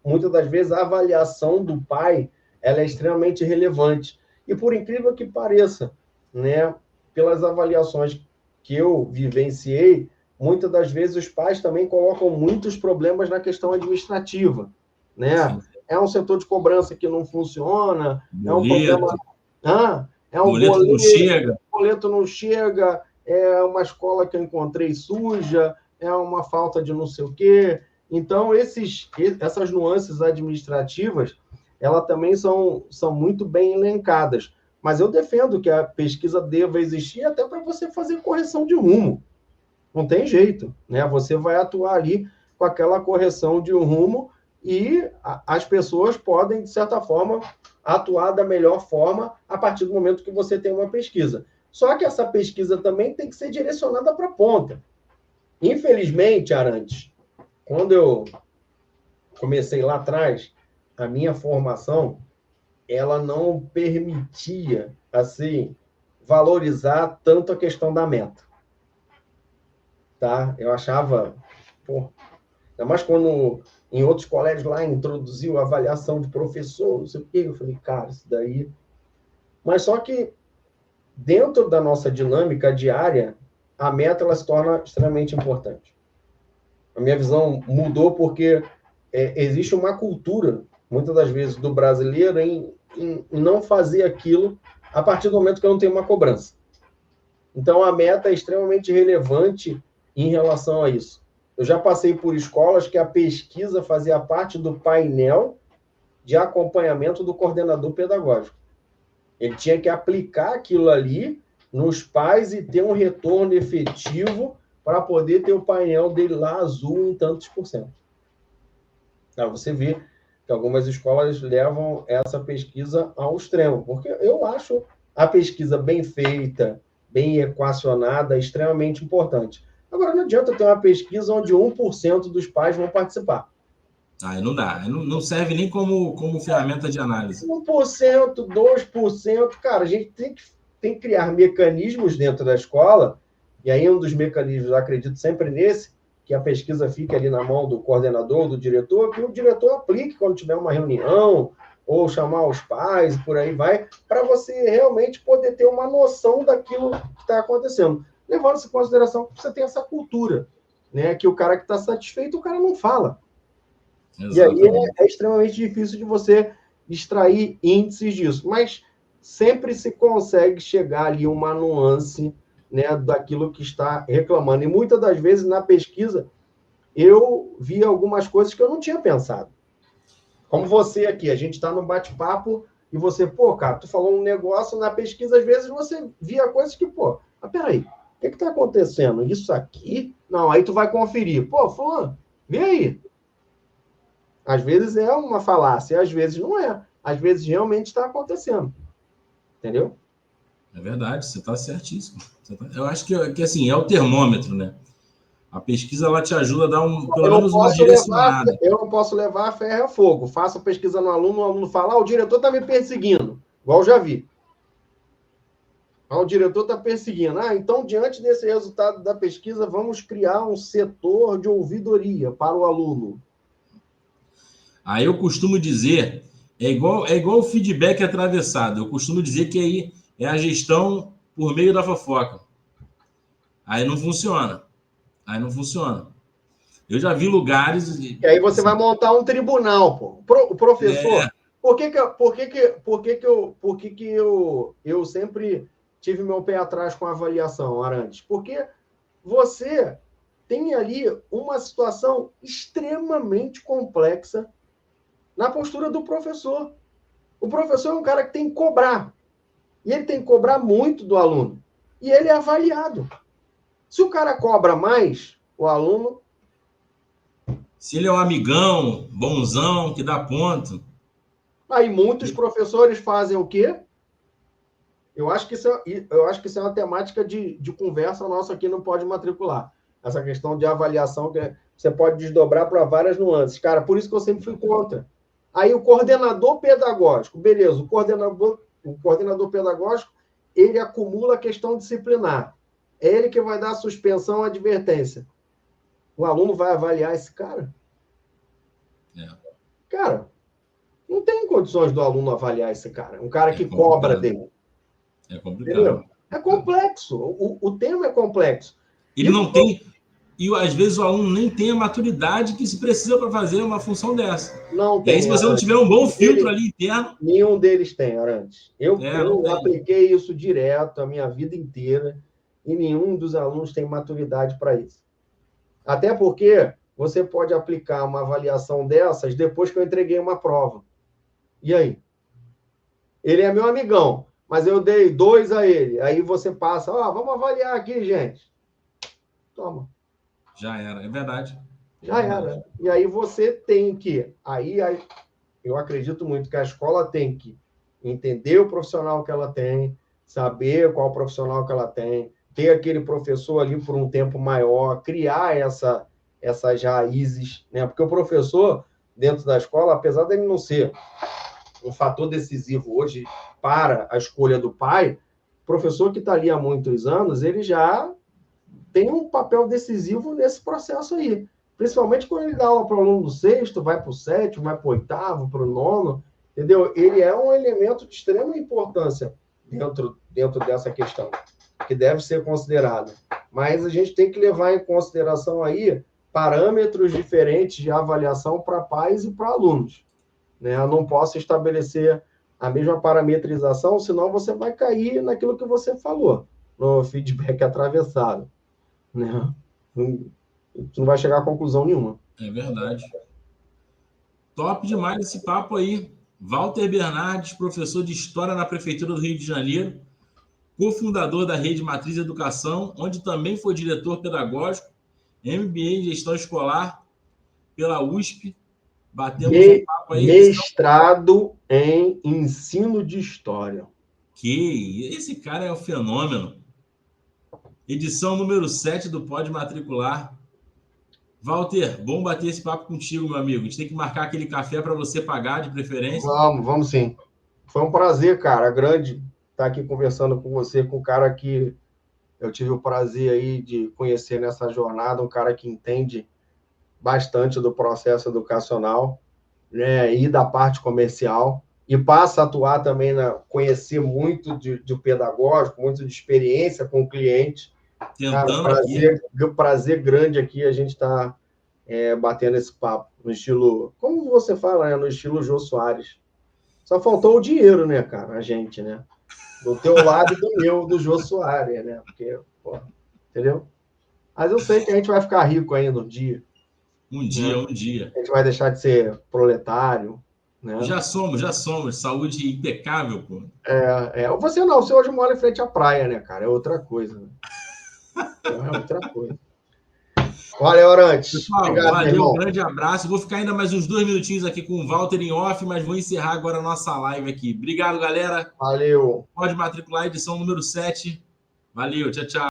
muitas das vezes a avaliação do pai ela é extremamente relevante. E por incrível que pareça, né, pelas avaliações que eu vivenciei, muitas das vezes os pais também colocam muitos problemas na questão administrativa, né? Sim. É um setor de cobrança que não funciona, é um Boleto. problema... é um Boleto não chega. boleto não chega, é uma escola que eu encontrei suja, é uma falta de não sei o quê. Então, essas nuances administrativas, elas também são muito bem elencadas. Mas eu defendo que a pesquisa deva existir até para você fazer correção de rumo. Não tem jeito, né? Você vai atuar ali com aquela correção de um rumo e as pessoas podem, de certa forma, atuar da melhor forma a partir do momento que você tem uma pesquisa. Só que essa pesquisa também tem que ser direcionada para a ponta. Infelizmente, Arantes, quando eu comecei lá atrás, a minha formação, ela não permitia, assim, valorizar tanto a questão da meta. Tá? Eu achava, pô, ainda mais quando em outros colégios lá introduziu a avaliação de professor, não sei o quê, eu falei, cara, isso daí... Mas só que dentro da nossa dinâmica diária, a meta ela se torna extremamente importante. A minha visão mudou porque existe uma cultura, muitas das vezes, do brasileiro em não fazer aquilo a partir do momento que eu não tenho uma cobrança. Então, a meta é extremamente relevante em relação a isso. Eu já passei por escolas que a pesquisa fazia parte do painel de acompanhamento do coordenador pedagógico. Ele tinha que aplicar aquilo ali nos pais e ter um retorno efetivo para poder ter o painel dele lá azul em tantos %. Então, você vê que algumas escolas levam essa pesquisa ao extremo, porque eu acho a pesquisa bem feita, bem equacionada, extremamente importante. Agora, não adianta ter uma pesquisa onde 1% dos pais vão participar. Aí não dá. Não serve nem como ferramenta de análise. 1%, 2%, cara, a gente tem que criar mecanismos dentro da escola, e aí um dos mecanismos, eu acredito sempre nesse, que a pesquisa fique ali na mão do coordenador, do diretor, que o diretor aplique quando tiver uma reunião, ou chamar os pais, e por aí vai, para você realmente poder ter uma noção daquilo que está acontecendo. Levando-se em consideração que você tem essa cultura, né? Que o cara que está satisfeito, o cara não fala. Exatamente. E aí é extremamente difícil de você extrair índices disso. Mas sempre se consegue chegar ali uma nuance, né, daquilo que está reclamando. E muitas das vezes, na pesquisa, eu vi algumas coisas que eu não tinha pensado. Como você aqui, a gente está no bate-papo e você, pô, cara, tu falou um negócio, na pesquisa, às vezes você via coisas que, pô, mas peraí, o que está acontecendo? Isso aqui? Não, aí tu vai conferir. Pô, fulano, vê aí. Às vezes é uma falácia, às vezes não é. Às vezes realmente está acontecendo. Entendeu? É verdade, você está certíssimo. Eu acho que assim, é o termômetro, né? A pesquisa ela te ajuda a dar pelo menos uma direcionada. Eu não posso levar a ferro a fogo. Faço pesquisa no aluno, o aluno fala, o diretor está me perseguindo. Igual eu já vi. O diretor está perseguindo. Então, diante desse resultado da pesquisa, vamos criar um setor de ouvidoria para o aluno. Aí eu costumo dizer, é igual o feedback atravessado. Eu costumo dizer que aí é a gestão por meio da fofoca. Aí não funciona. Eu já vi lugares... E aí você vai montar um tribunal, pô. O professor... Por que eu sempre tive meu pé atrás com a avaliação, Arantes? Porque você tem ali uma situação extremamente complexa na postura do professor. O professor é um cara que tem que cobrar. E ele tem que cobrar muito do aluno. E ele é avaliado. Se o cara cobra mais, o aluno... Se ele é um amigão, bonzão, que dá ponto... Aí muitos professores fazem o quê? Eu acho que isso é uma temática de conversa nossa aqui no Pode Matricular. Essa questão de avaliação que você pode desdobrar para várias nuances. Cara, por isso que eu sempre fui contra. Aí o coordenador pedagógico, beleza, o coordenador pedagógico, ele acumula a questão disciplinar. É ele que vai dar a suspensão, a advertência. O aluno vai avaliar esse cara? Cara, não tem condições do aluno avaliar esse cara. Um cara que cobra dele. É complicado. Entendeu? É complexo. O tema é complexo. Ele não tem... E, às vezes, o aluno nem tem a maturidade que se precisa para fazer uma função dessa. Não tem. E aí, se você não tiver um bom filtro ali interno... Nenhum deles tem, Arantes. Eu apliquei isso direto a minha vida inteira e nenhum dos alunos tem maturidade para isso. Até porque você pode aplicar uma avaliação dessas depois que eu entreguei uma prova. E aí? Ele é meu amigão, mas eu dei 2 a ele. Aí você passa, vamos avaliar aqui, gente. Toma. Já era, é verdade. Já era. E aí você tem que... Aí eu acredito muito que a escola tem que entender o profissional que ela tem, saber qual profissional que ela tem, ter aquele professor ali por um tempo maior, criar essas raízes, né? Porque o professor, dentro da escola, apesar dele não ser um fator decisivo hoje para a escolha do pai, o professor que está ali há muitos anos, ele já tem um papel decisivo nesse processo aí. Principalmente quando ele dá aula para o aluno do 6º, vai para o 7º, vai para o 8º, para o 9º, entendeu? Ele é um elemento de extrema importância dentro dessa questão, que deve ser considerado. Mas a gente tem que levar em consideração aí parâmetros diferentes de avaliação para pais e para alunos, né? Eu não posso estabelecer a mesma parametrização, senão você vai cair naquilo que você falou, no feedback atravessado, né? Tu não vai chegar a conclusão nenhuma. É verdade. Top demais esse papo aí. Walter Bernardes, professor de História na Prefeitura do Rio de Janeiro, cofundador da Rede Matriz Educação, onde também foi diretor pedagógico, MBA em Gestão Escolar pela USP. Batemos um papo aí. Mestrado em Ensino de História. Que esse cara é um fenômeno. Edição número 7 do Pode Matricular. Walter, bom bater esse papo contigo, meu amigo. A gente tem que marcar aquele café para você pagar, de preferência. Vamos sim. Foi um prazer, cara, grande estar aqui conversando com você, com um cara que eu tive o prazer aí de conhecer nessa jornada, um cara que entende bastante do processo educacional, né, e da parte comercial, e passa a atuar também, conhecer muito de pedagógico, muito de experiência com o cliente. Tentando prazer grande aqui a gente está batendo esse papo, no estilo, como você fala, né, no estilo Jô Soares. Só faltou o dinheiro, né, cara, a gente, né? Do teu lado e do meu, do Jô Soares, né? Porque, pô, entendeu? Mas eu sei que a gente vai ficar rico ainda um dia. Um dia. A gente vai deixar de ser proletário, né? Já somos. Saúde impecável, pô. Você não, você hoje mora em frente à praia, né, cara? É outra coisa. Né? É outra coisa. Valeu, Arantes. Pessoal, obrigado, valeu, um grande abraço. Vou ficar ainda mais uns 2 minutinhos aqui com o Walter em off, mas vou encerrar agora a nossa live aqui. Obrigado, galera. Valeu. Pode matricular, edição número 7. Valeu, tchau, tchau.